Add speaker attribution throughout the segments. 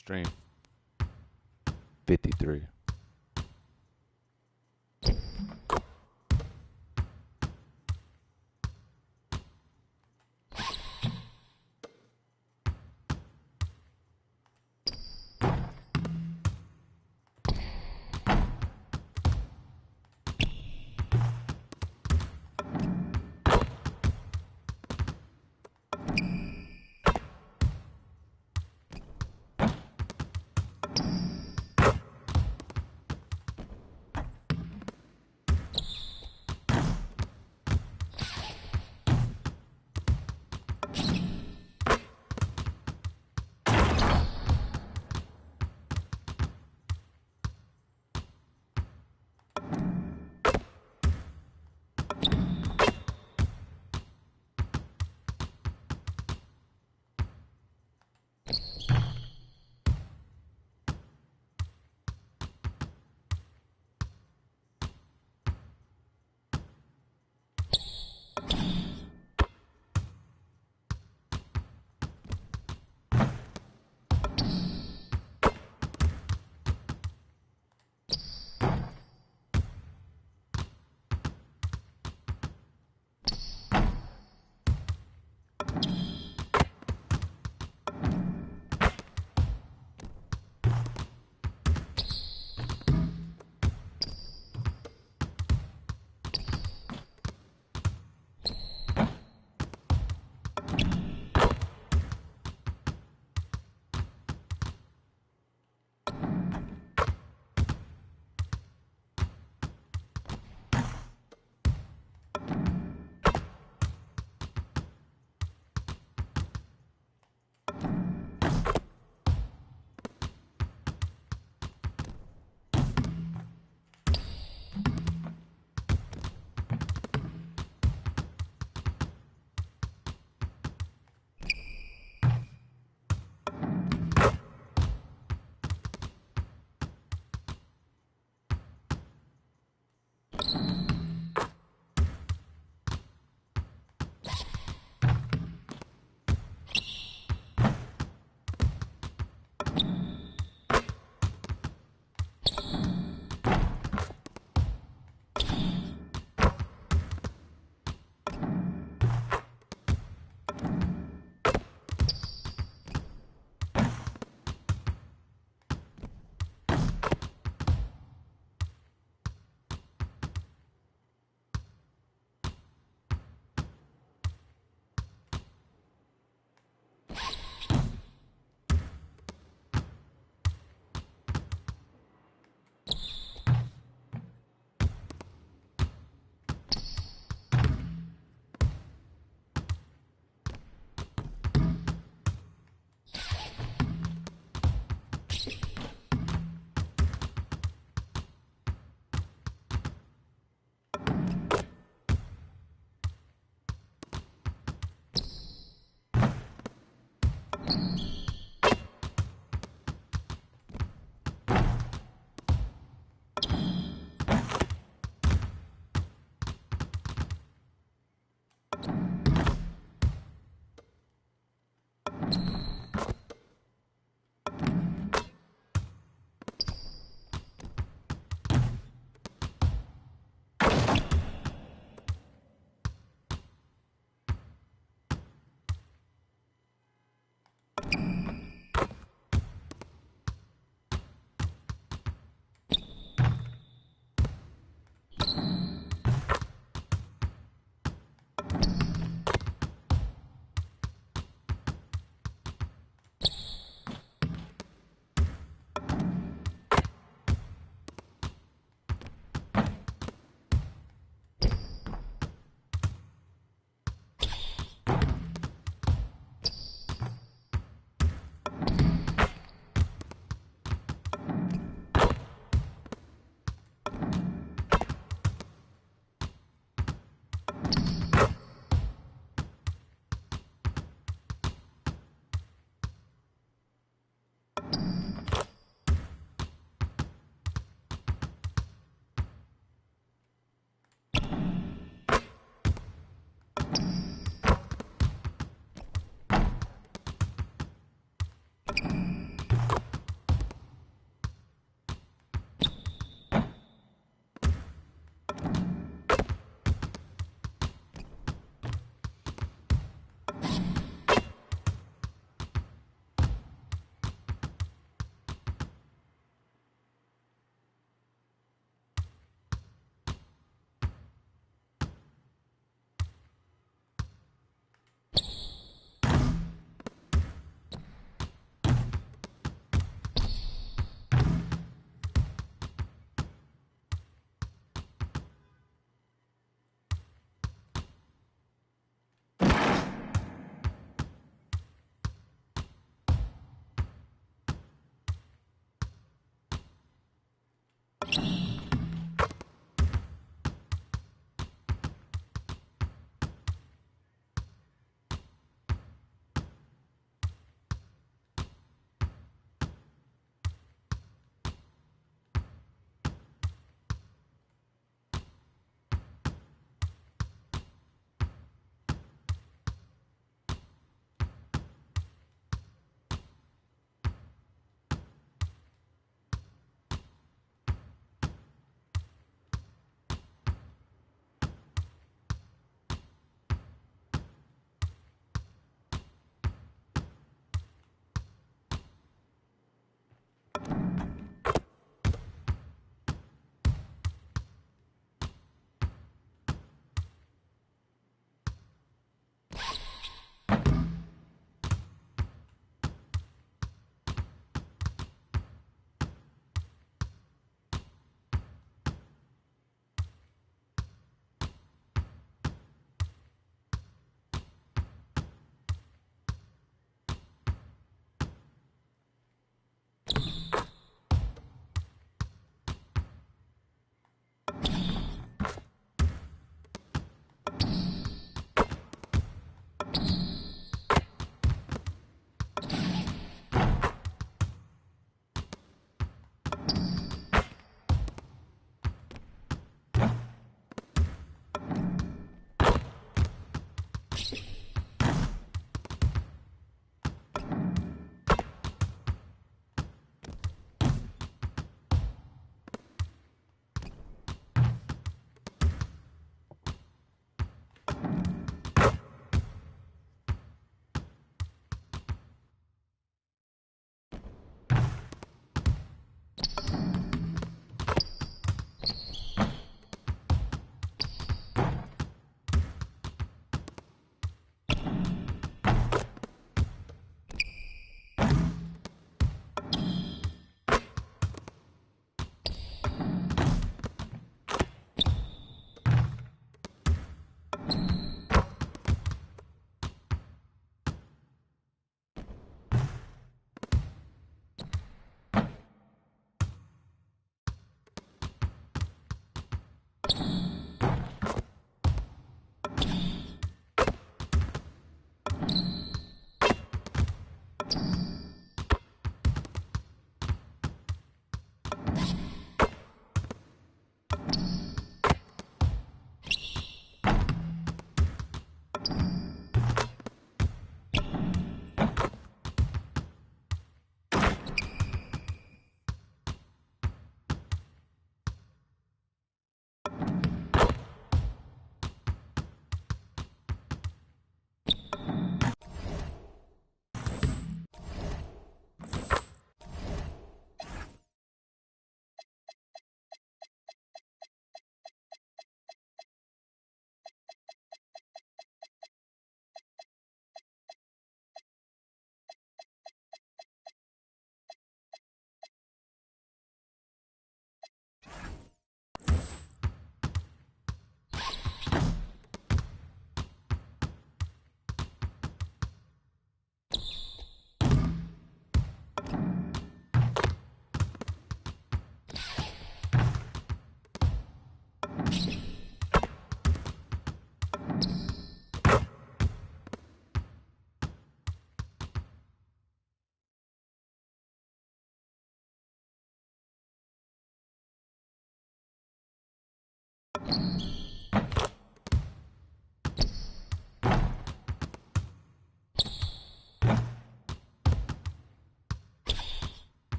Speaker 1: Stream 53.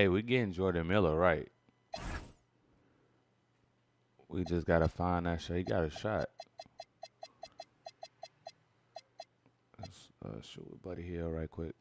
Speaker 1: Hey, we getting Jordan Miller right. We just gotta find that shot. He got a shot. Let's shoot with Buddy Hill right quick.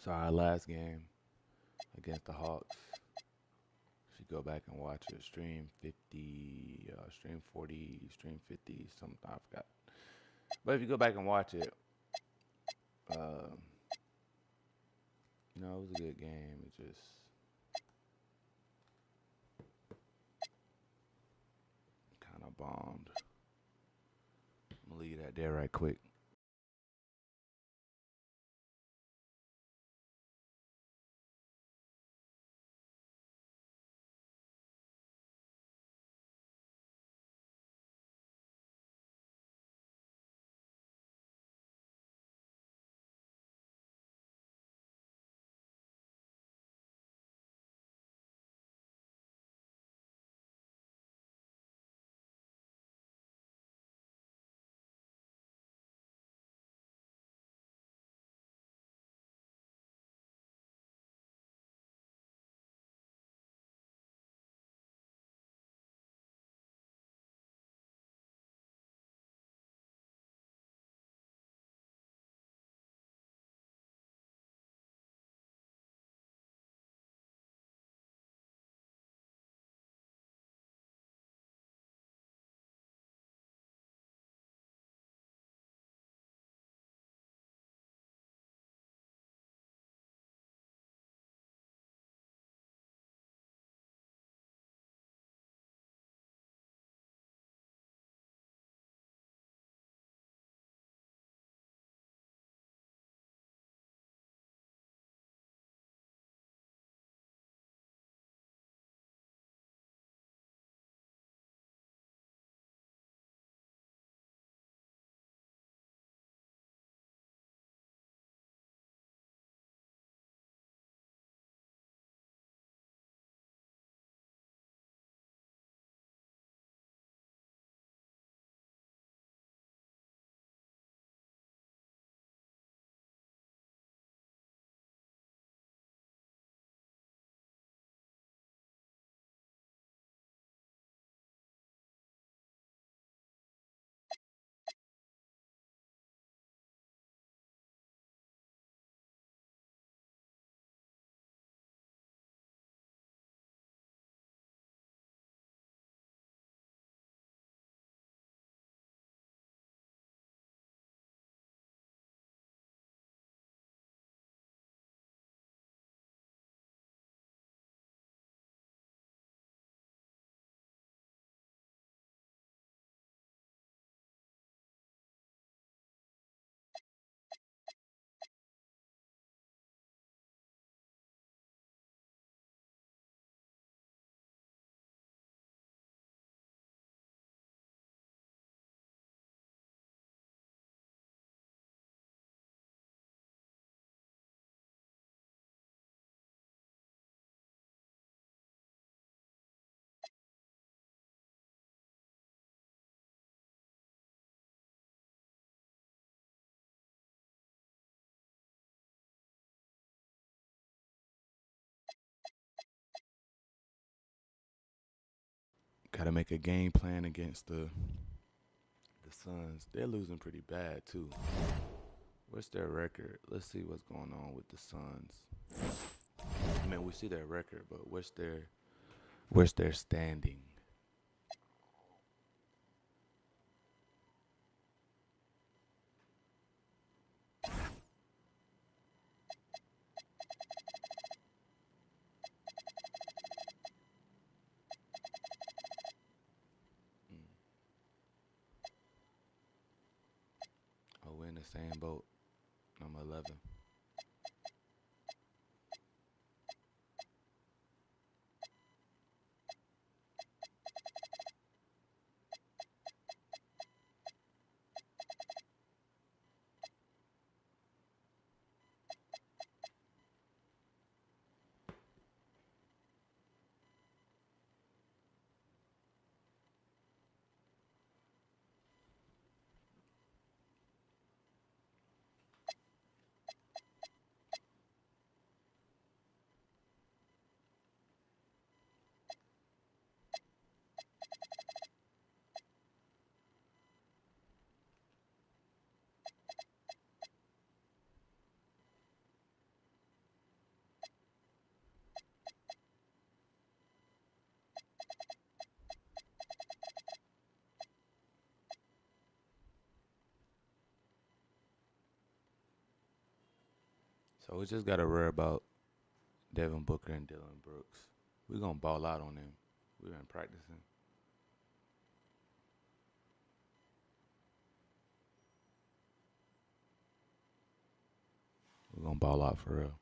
Speaker 1: So our last game against the Hawks. If you go back and watch it, stream 50, stream 40, stream 50, something I forgot. But if you go back and watch it, uh, it was a good game. It just kind of bombed. I'm gonna leave that there right quick. Got to make a game plan against the Suns. They're losing pretty bad too. What's their record? Let's see what's going on with the Suns. I mean, we see their record, but what's their standing? Mm. Oh, we're in the same boat. I'm 11. So we just gotta worry about Devin Booker and Dylan Brooks. We're gonna ball out on them. We've been practicing. We're gonna ball out for real.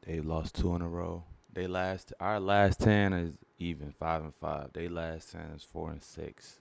Speaker 1: They lost 2 in a row. Our last 10 is even 5-5. They last 10 is 4-6.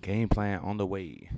Speaker 1: Game plan on the way.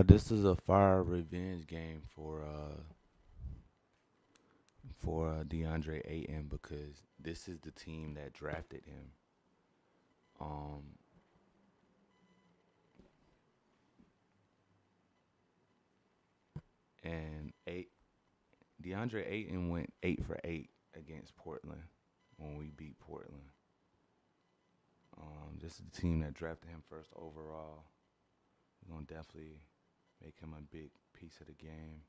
Speaker 1: This is a fire revenge game for DeAndre Ayton because this is the team that drafted him. Um, and DeAndre Ayton went 8 for 8 against Portland when we beat Portland. This is the team that drafted him first overall. We're gonna definitely make him a big piece of the game.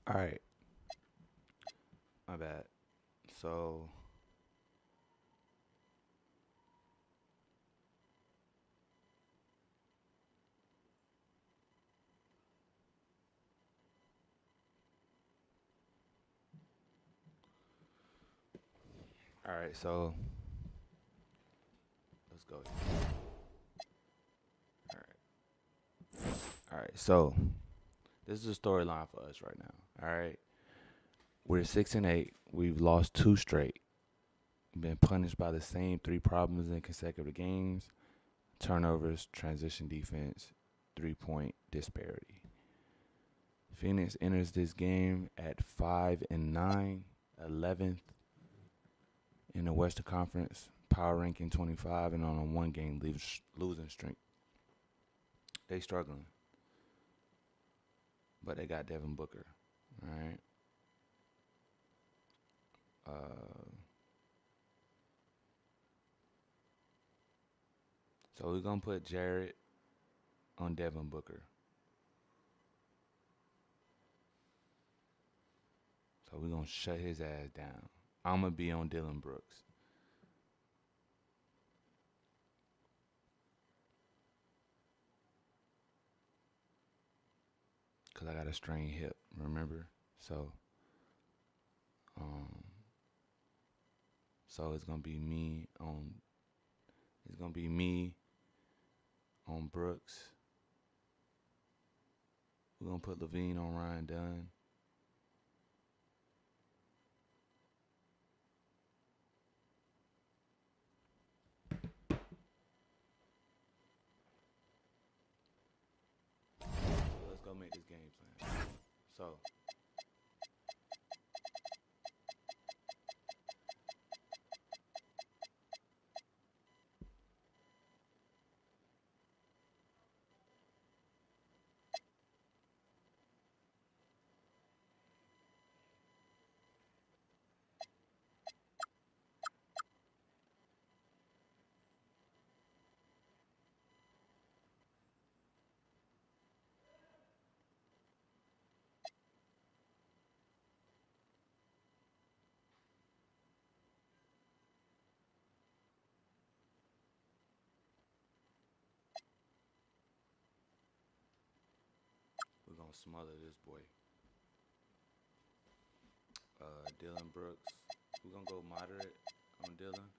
Speaker 1: All right, my bad. So, all right, so let's go. All all right. So this is a storyline for us right now. All right, we're 6-8. We've lost two straight. Been punished by the same three problems in consecutive games: turnovers, transition defense, 3-point disparity. Phoenix enters this game at 5-9, 11th in the Western Conference, power ranking 25, and on a one-game losing streak. They struggling, but they got Devin Booker. All right. Uh, so we're gonna put Jared on Devin Booker. So we're gonna shut his ass down. I'm gonna be on Dylan Brooks because I got a strained hip. Remember? So, um, so it's gonna be me on It's gonna be me on Brooks. We're gonna put Levine on Ryan Dunn. So let's go make this game plan. So we're gonna smother this boy. Dylan Brooks. We're gonna go moderate on Dylan.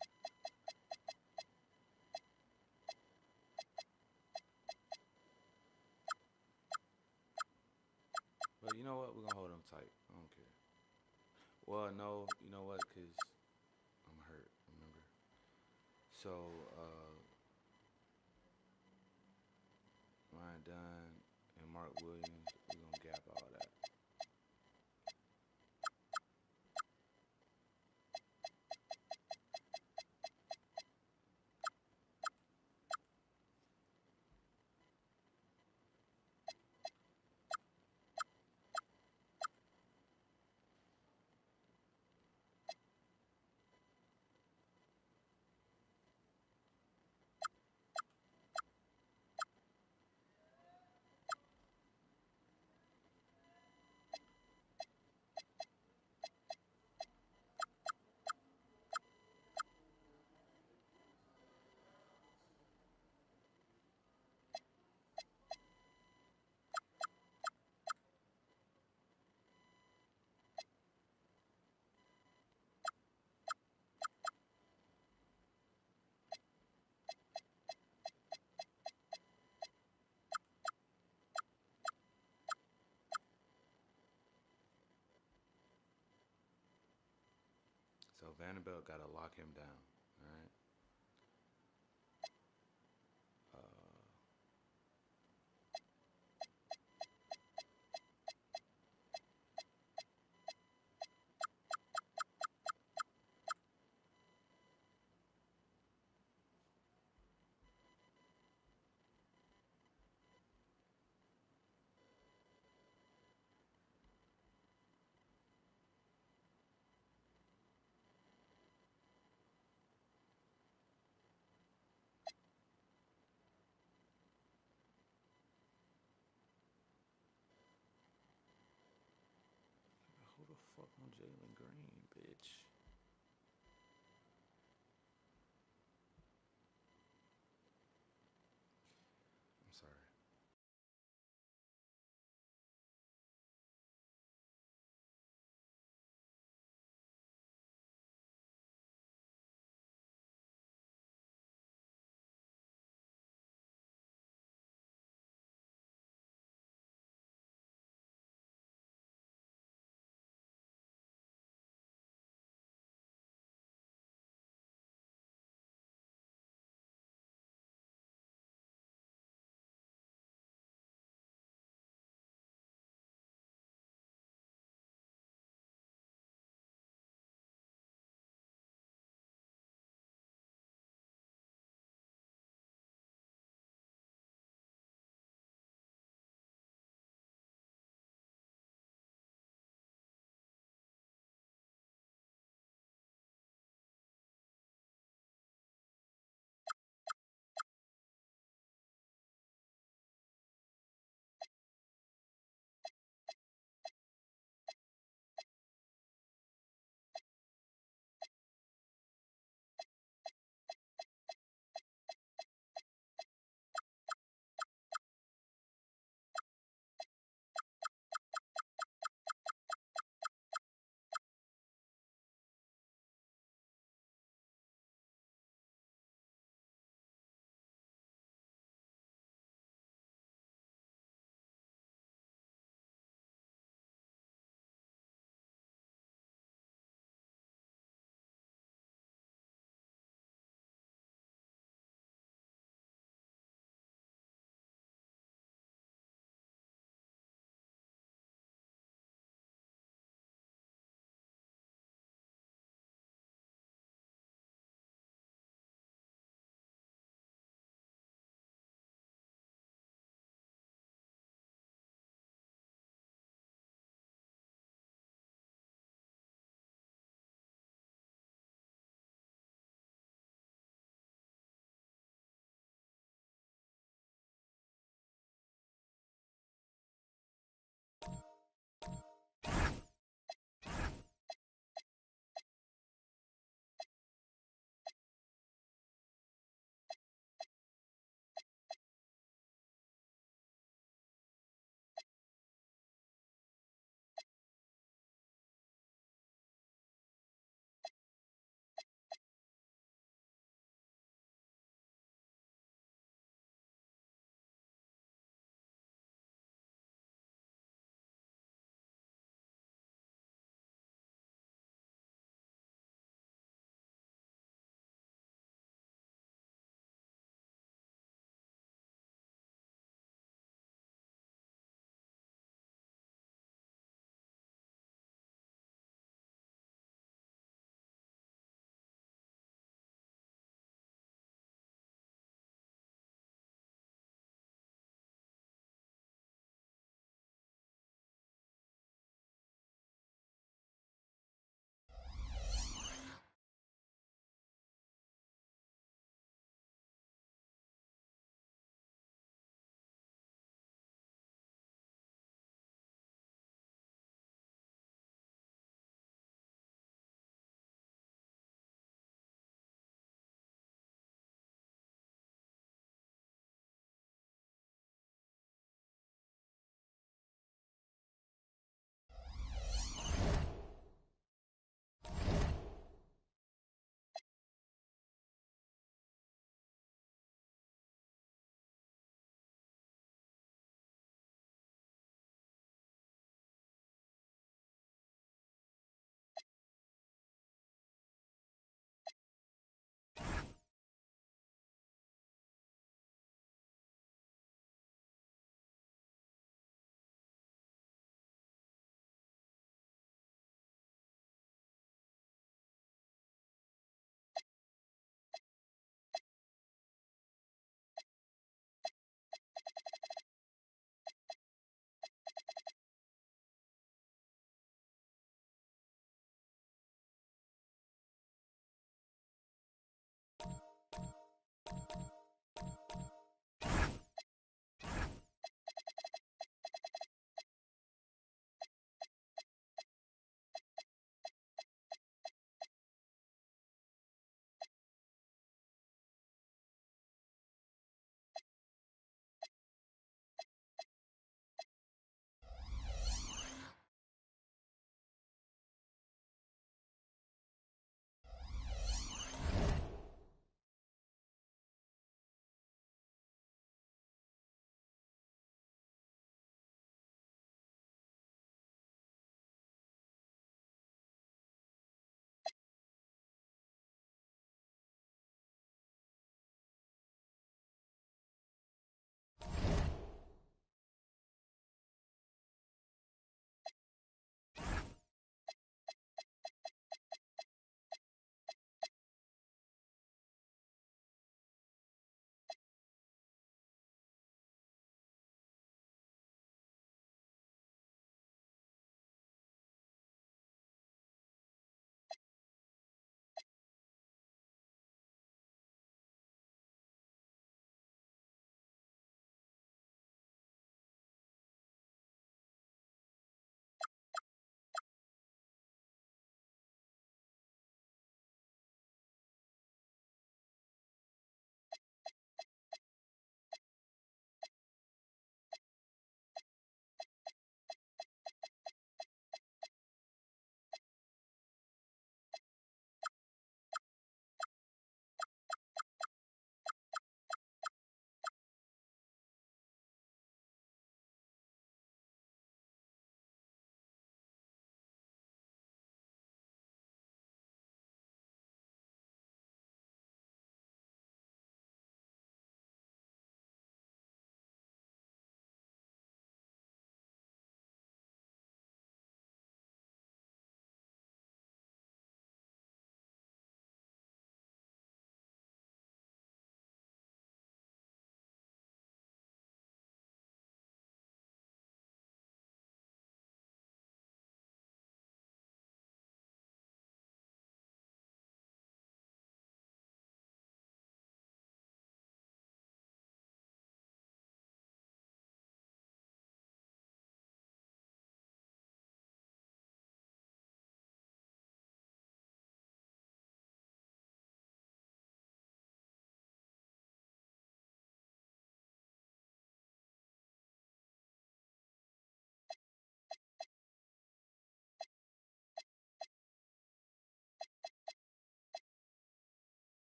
Speaker 1: But you know what? We're gonna hold him tight. I don't care. Well, no, you know what? Cause I'm hurt. Remember. So Ryan Dunn and Mark Williams. We're gonna gap all that. So Vanderbilt got to lock him down. All right. Uh,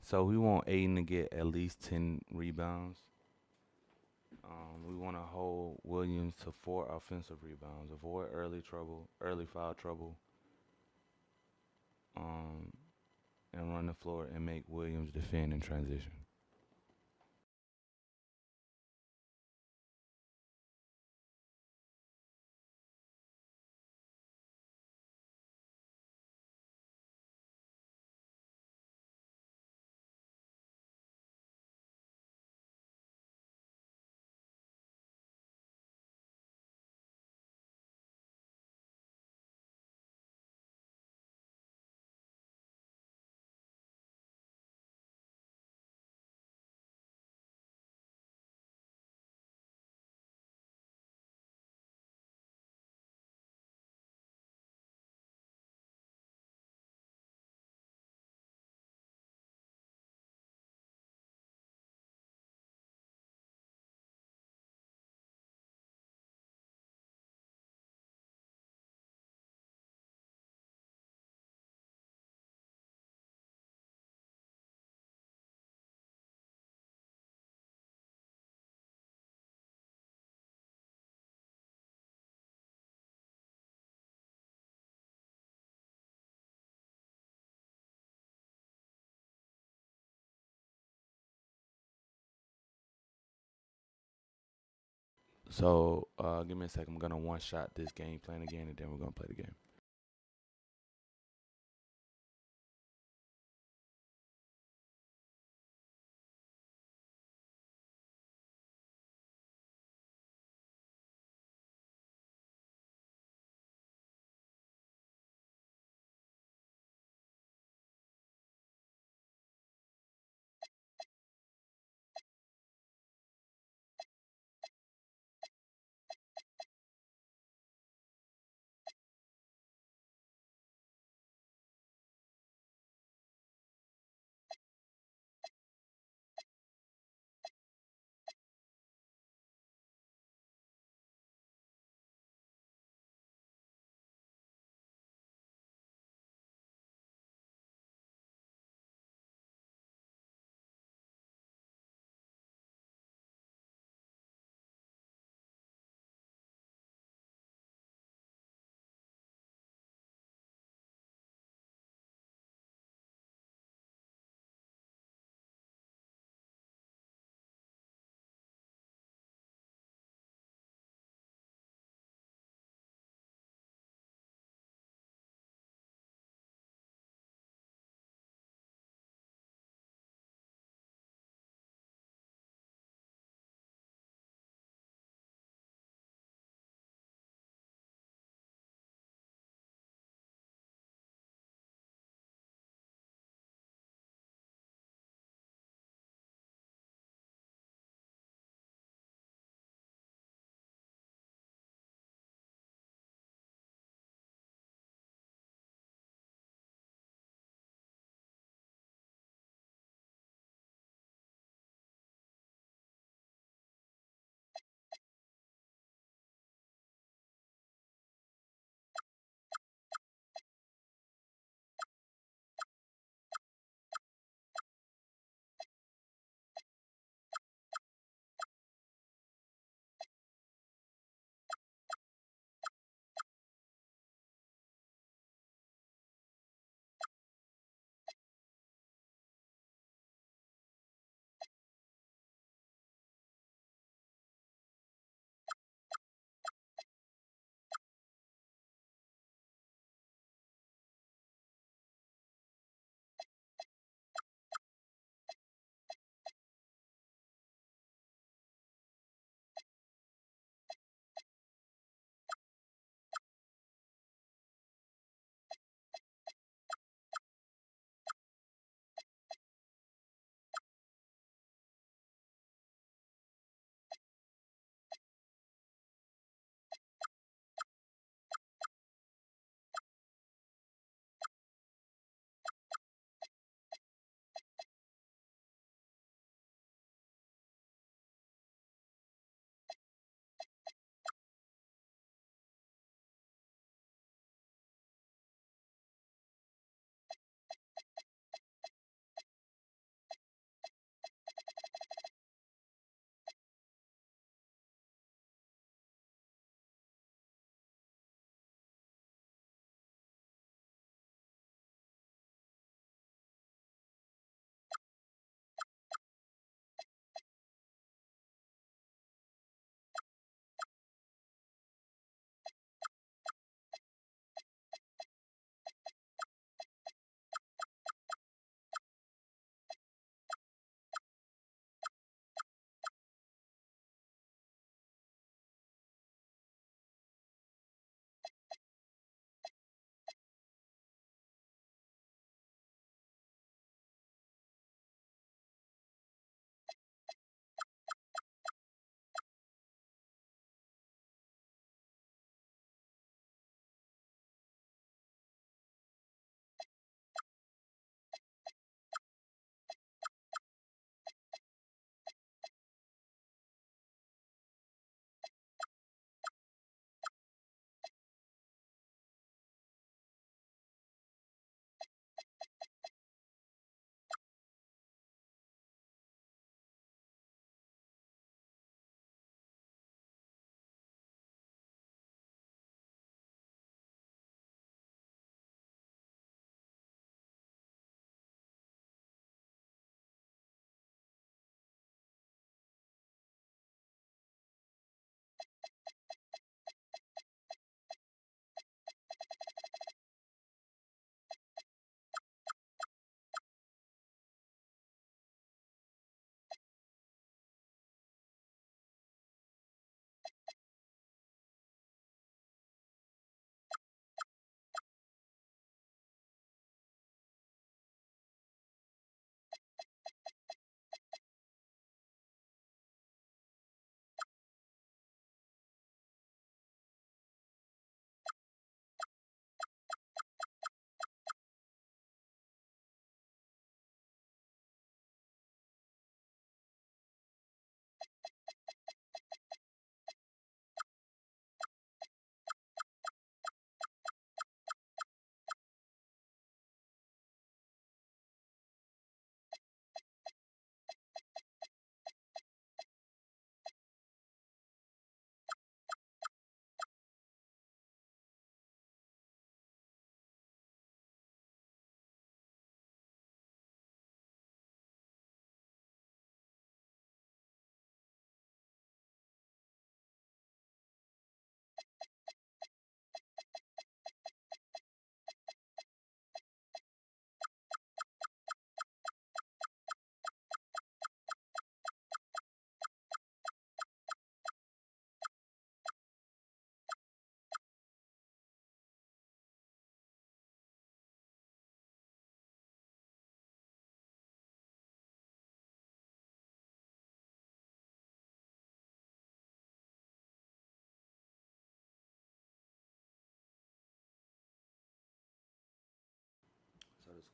Speaker 1: So we want Aiden to get at least 10 rebounds. We want to hold Williams to 4 offensive rebounds, avoid early foul trouble, um, and run the floor and make Williams defend in transition. So give me a second. I'm gonna one shot this game plan again, and then we're gonna play the game.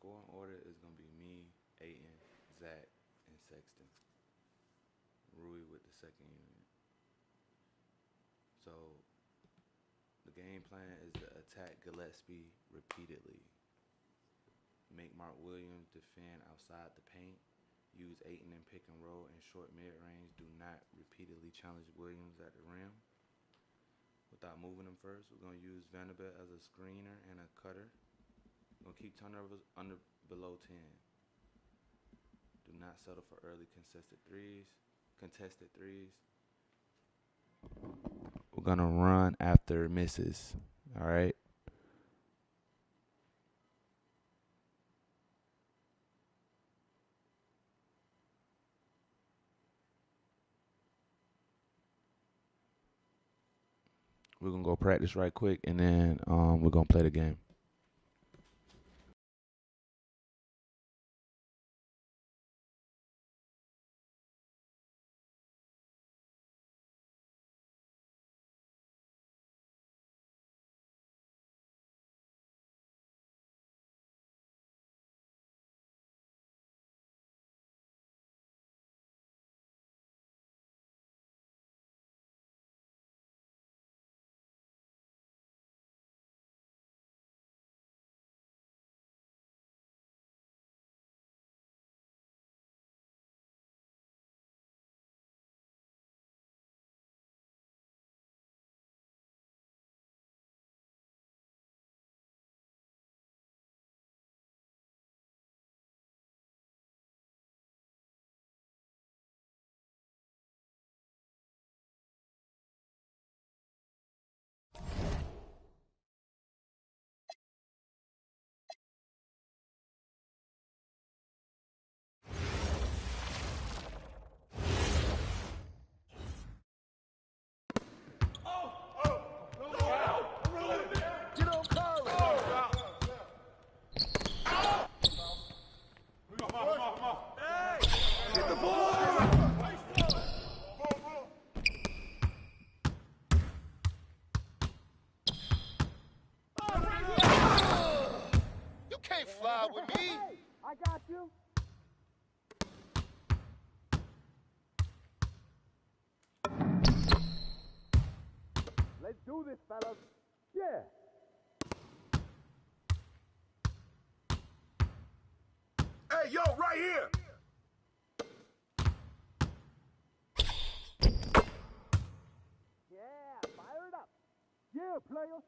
Speaker 1: scoring order is going to be me, Aiden, Zach, and Sexton. Rui with the second unit. So the game plan is to attack Gillespie repeatedly. Make Mark Williams defend outside the paint. Use Aiden in pick and roll and short mid-range. Do not repeatedly challenge Williams at the rim. Without moving him first, we're going to use Vanderbilt as a screener and a cutter. We're going to keep turnovers below 10. Do not settle for early contested threes. We're going to run after misses. All right? We're going to go practice right quick, and then we're going to play the game.
Speaker 2: With me? I got you. Let's do this, fellas. Yeah. Hey, yo, right here. Yeah, fire it up. Yeah, players.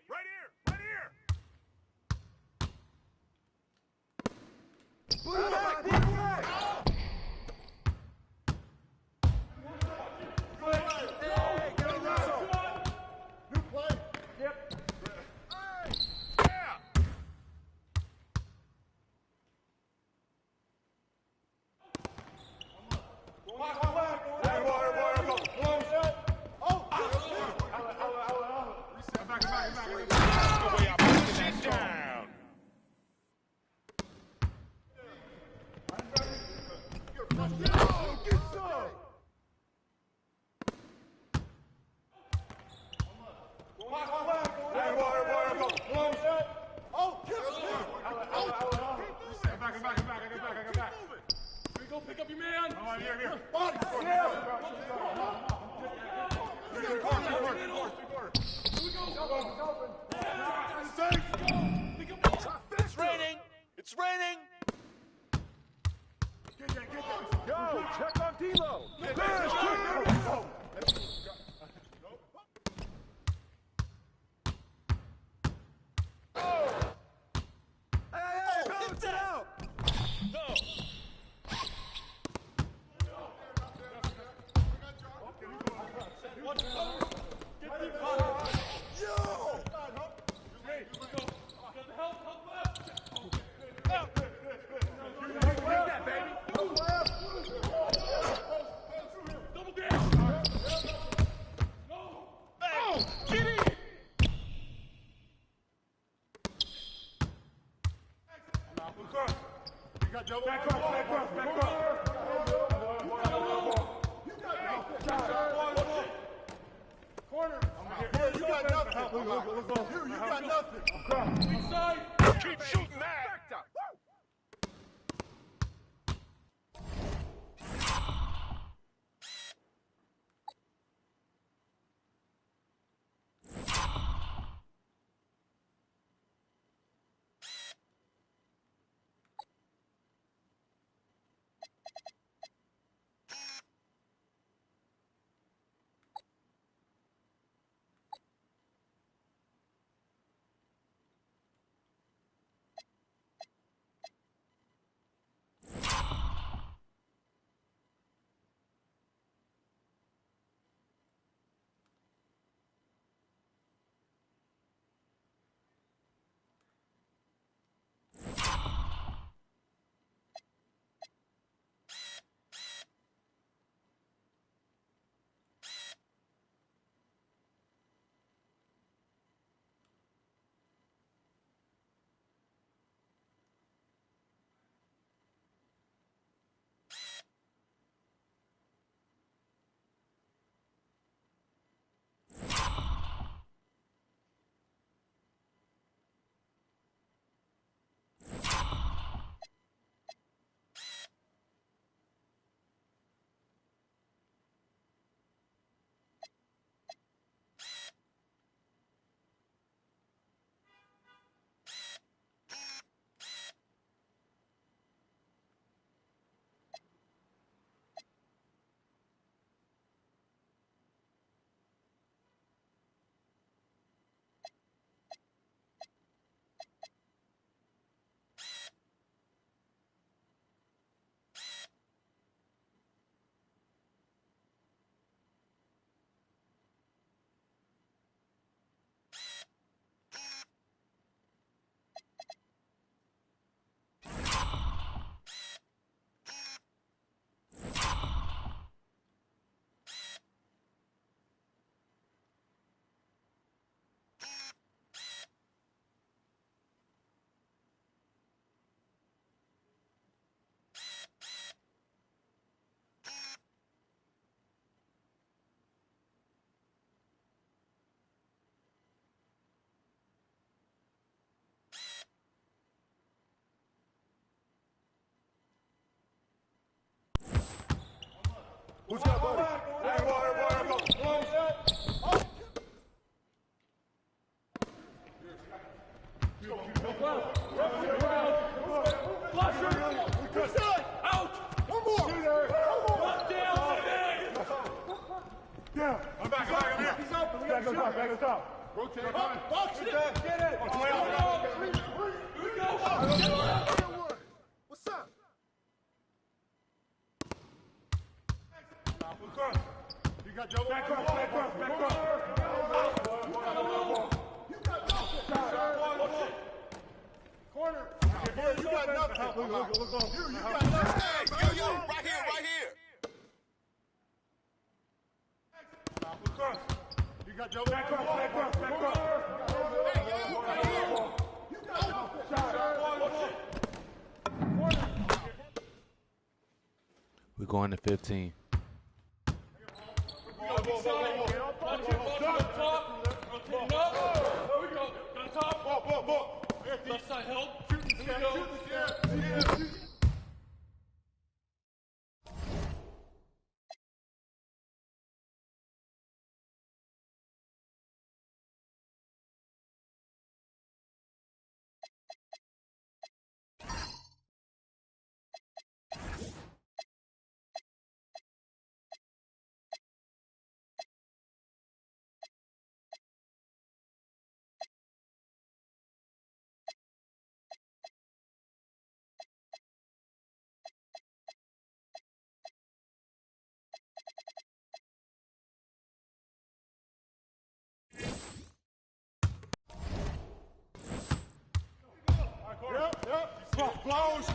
Speaker 2: Right here! Right here! New play! Yep. Hey! Yeah! Pick up your man. Oh, here. Body. It's raining. It's raining. Get that. Yo, check on D-Lo. Hey, balance it out. No. Double dance! Corner. You got nothing. You got nothing. Inside.
Speaker 3: Keep shooting that.
Speaker 2: Who's got buddy? Out! One more! Yeah. I'm back, I'm here. He's open. We got to back on top. Rotate. Box it. Get it. What's up? You got Joe. Back up. Corner. You got nothing. Look. You got nothing.
Speaker 3: Hey, yo, right here.
Speaker 2: You got Joe. Back up.
Speaker 3: Hey, yo, right here.
Speaker 2: You got nothing. Corner.
Speaker 1: We're going to 15.
Speaker 2: Left side help. Shoot. Yep. Close.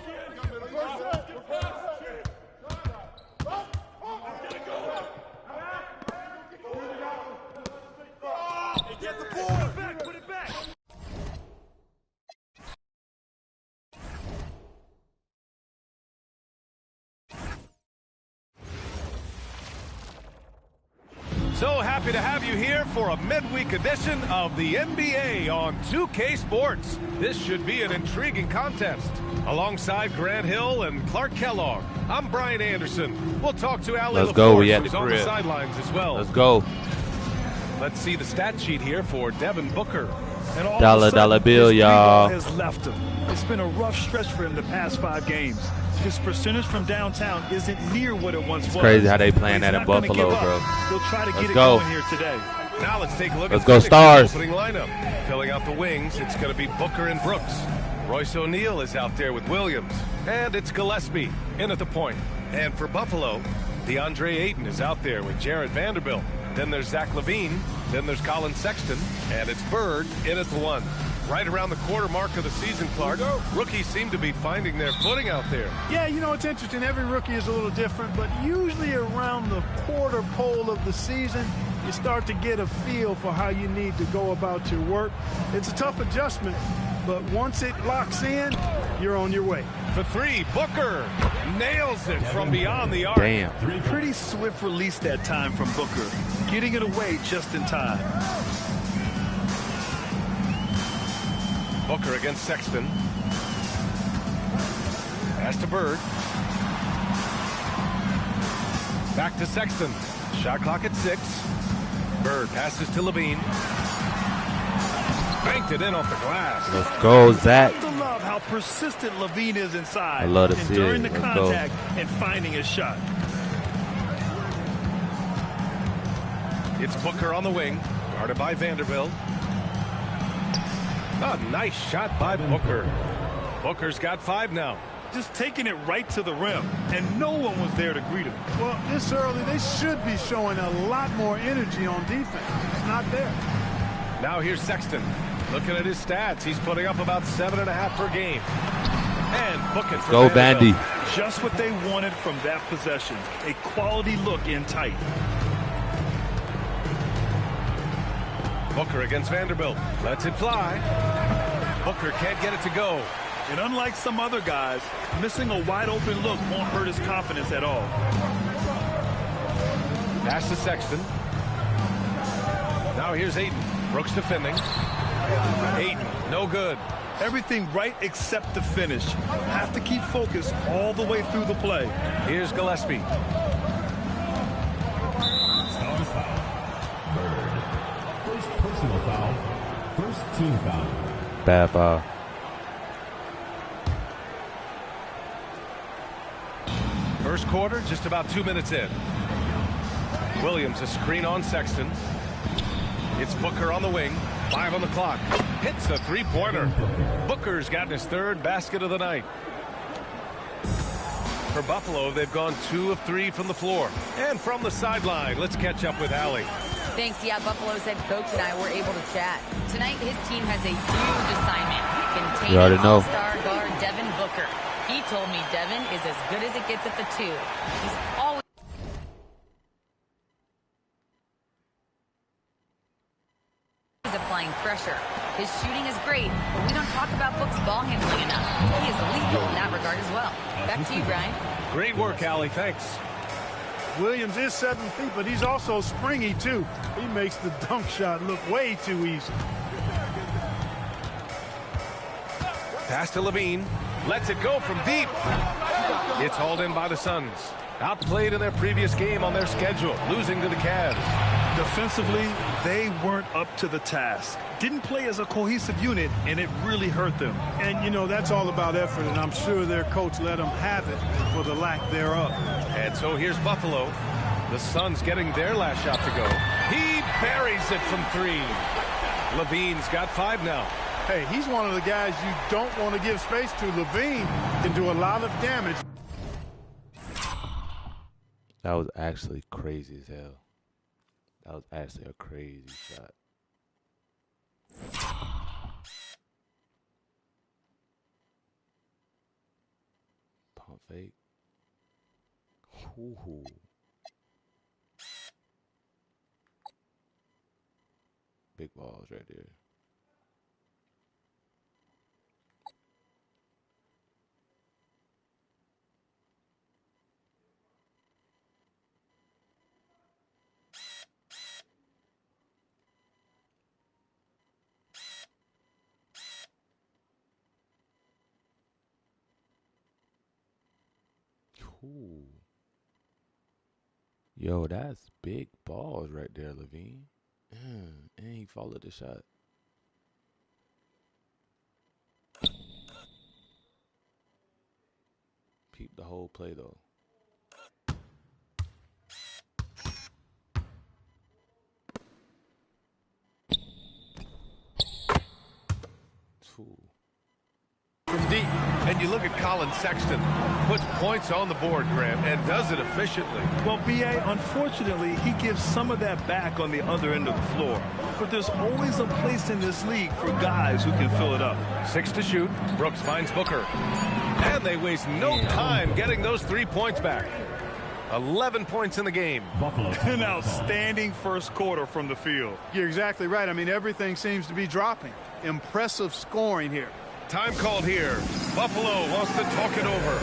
Speaker 4: So happy to have you here for a midweek edition of the NBA on 2K Sports. This should be an intriguing contest. Alongside Grant Hill and Clark Kellogg, I'm Brian Anderson. We'll talk to Ali
Speaker 1: Let's go. We
Speaker 4: LaForce,
Speaker 1: at
Speaker 4: who's
Speaker 1: the
Speaker 4: on the
Speaker 1: crib.
Speaker 4: sidelines as well.
Speaker 1: Let's go.
Speaker 4: Let's see the stat sheet here for Devin Booker.
Speaker 5: And all
Speaker 1: Dollar,
Speaker 5: of a sudden,
Speaker 1: dollar bill,
Speaker 5: his
Speaker 1: y'all.
Speaker 5: three ball has left him. It's been a rough stretch for him the past 5 games. His percentage from downtown isn't near what it once was.
Speaker 1: Crazy how they playing
Speaker 5: But
Speaker 1: that
Speaker 5: he's
Speaker 1: in
Speaker 5: not gonna
Speaker 1: Buffalo,
Speaker 5: give up.
Speaker 1: bro.
Speaker 5: He'll try to
Speaker 1: Let's
Speaker 5: get it
Speaker 1: go.
Speaker 5: going here today.
Speaker 4: Now let's take a look
Speaker 1: Let's
Speaker 4: at
Speaker 1: go,
Speaker 4: Phoenix's
Speaker 1: Stars.
Speaker 4: opening lineup. Filling out the wings, it's going to be Booker and Brooks. Royce O'Neal is out there with Williams. And it's Gillespie in at the point. And for Buffalo, DeAndre Ayton is out there with Jarrett Vanderbilt. Then there's Zach LaVine. Then there's Colin Sexton. And it's Bird in at the 1. Right around the quarter mark of the season, Clark. Rookies seem to be finding their footing out there.
Speaker 2: Yeah, you know, it's interesting. Every rookie is a little different, but usually around the quarter pole of the season, you start to get a feel for how you need to go about your work. It's a tough adjustment, but once it locks in, you're on your way.
Speaker 4: For 3, Booker nails it from beyond the arc.
Speaker 1: Damn.
Speaker 5: Pretty swift release that time from Booker, getting it away just in time.
Speaker 4: Booker against Sexton. Pass to Bird. Back to Sexton. Shot clock at 6. Bird passes to LaVine. Banked it in off the glass.
Speaker 1: Let's go, Zach.
Speaker 5: I have to love how persistent LaVine is inside.
Speaker 1: I love to see
Speaker 5: enduring
Speaker 1: it.
Speaker 5: the
Speaker 1: Let's go.
Speaker 5: contact and finding his shot.
Speaker 4: It's Booker on the wing, guarded by Vanderbilt. A nice shot by Booker. Booker's got 5 now.
Speaker 5: Just taking it right to the rim, and no one was there to greet him.
Speaker 2: Well, this early, they should be showing a lot more energy on defense. It's not there.
Speaker 4: Now here's Sexton. Looking at his stats, he's putting up about 7.5 per game. And book it for
Speaker 1: Go,
Speaker 4: Vanderbilt.
Speaker 1: Bandy.
Speaker 5: Just what they wanted from that possession. A quality look in tight.
Speaker 4: Booker against Vanderbilt. Lets it fly. Booker can't get it to go.
Speaker 5: And unlike some other guys, missing a wide open look won't hurt his confidence at all.
Speaker 4: Pass to Sexton. Now here's Ayton. Brooks defending. Ayton, no good.
Speaker 5: Everything right except the finish. Have to keep focus all the way through the play.
Speaker 4: Here's Gillespie.
Speaker 6: First personal foul. First team foul.
Speaker 1: Bad foul.
Speaker 4: First quarter, just about 2 minutes in. Williams, a screen on Sexton. It's Booker on the wing. 5 on the clock. Hits a 3-pointer. Booker's gotten his 3rd basket of the night. For Buffalo, they've gone 2 of 3 from the floor. And from the sideline, let's catch up with Allie.
Speaker 7: Thanks. Yeah, Buffalo's head coach and I were able to chat. Tonight, his team has a huge assignment.
Speaker 1: You already
Speaker 7: Containing
Speaker 1: know.
Speaker 7: all-star guard Devin Booker. He told me Devin is as good as it gets at the 2. He's always applying pressure. His shooting is great, but we don't talk about Book's ball handling enough. He is lethal in that regard as well. Back to you, Brian.
Speaker 4: Great work, Allie. Thanks.
Speaker 2: Williams is 7 feet, but he's also springy, too. He makes the dunk shot look way too easy.
Speaker 4: Pass to LaVine. Lets it go from deep. It's hauled in by the Suns. Outplayed in their previous game on their schedule, losing to the Cavs.
Speaker 5: Defensively, they weren't up to the task. Didn't play as a cohesive unit, and it really hurt them.
Speaker 2: And, you know, that's all about effort, and I'm sure their coach let them have it for the lack thereof.
Speaker 4: And so here's Buffalo. The Suns getting their last shot to go. He buries it from 3. LaVine's got 5 now.
Speaker 2: Hey, he's one of the guys you don't want to give space to. LaVine can do a lot of damage.
Speaker 1: That was actually crazy as hell. That was actually a crazy shot. Pump fake. Ooh. Big balls right there. Ooh. Yo, that's big balls right there, Levine. And he followed the shot. Peep the whole play, though. Ooh.
Speaker 4: From deep. And you look at Colin Sexton. Puts points on the board, Graham, and does it efficiently.
Speaker 5: Well, B.A., unfortunately, he gives some of that back on the other end of the floor. But there's always a place in this league for guys who can fill it up.
Speaker 4: 6 to shoot. Brooks finds Booker. And they waste no time getting those 3 points back. 11 points in the game.
Speaker 6: Buffalo.
Speaker 5: An outstanding first quarter from the field.
Speaker 2: You're exactly right. I mean, everything seems to be dropping. Impressive scoring here.
Speaker 4: Time called here. Buffalo wants to talk it over.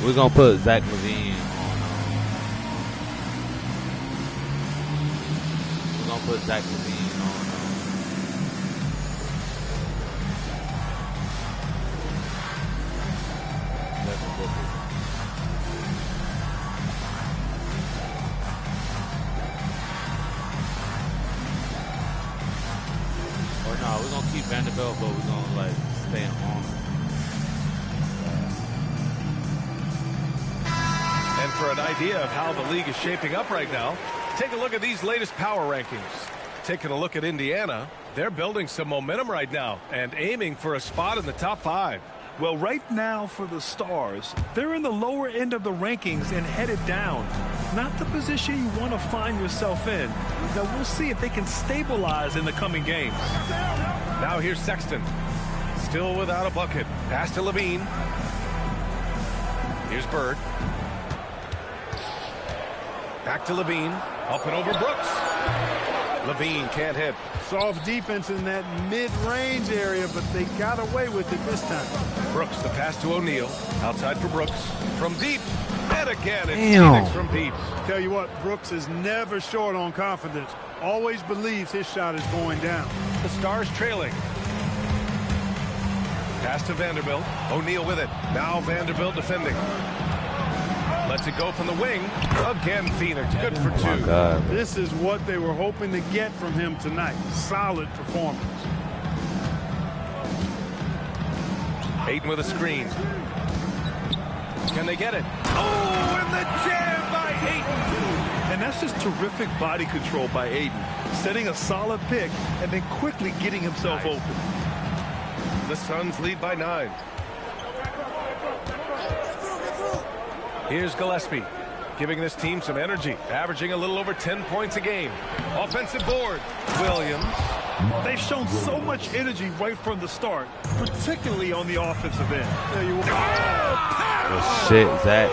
Speaker 1: We're gonna put Zach Levine on. We're gonna put Zach Levine on. Devin Booker. Or no, we're gonna keep Vanderbilt, but we're gonna like stay on him.
Speaker 4: And for an idea of how the league is shaping up right now, take a look at these latest power rankings. Taking a look at Indiana, they're building some momentum right now and aiming for a spot in the top 5.
Speaker 5: Well, right now for the Stars, they're in the lower end of the rankings and headed down. Not the position you want to find yourself in. Now, we'll see if they can stabilize in the coming games.
Speaker 4: Now here's Sexton. Still without a bucket. Pass to Levine. Here's Bird. Back to Levine. Up and over Brooks. Levine can't hit.
Speaker 2: Soft defense in that mid-range area, but they got away with it this time.
Speaker 4: Brooks, the pass to O'Neal. Outside for Brooks. From deep. And again, it's Phoenix from deep.
Speaker 2: Tell you what, Brooks is never short on confidence. Always believes his shot is going down.
Speaker 4: The Stars trailing. Pass to Vanderbilt. O'Neal with it. Now Vanderbilt defending. Lets it go from the wing. Again, Phoenix. Good for 2.
Speaker 2: This is what they were hoping to get from him tonight. Solid performance.
Speaker 4: Ayton with a screen. Can they get it? Oh, and the jam by Ayton.
Speaker 5: And that's just terrific body control by Ayton. Setting a solid pick and then quickly getting himself open.
Speaker 4: The Suns lead by 9. Here's Gillespie, giving this team some energy, averaging a little over 10 points a game. Offensive board, Williams.
Speaker 5: They've shown so much energy right from the start, particularly on the offensive end.
Speaker 2: There you go.
Speaker 1: Oh, shit, Zach.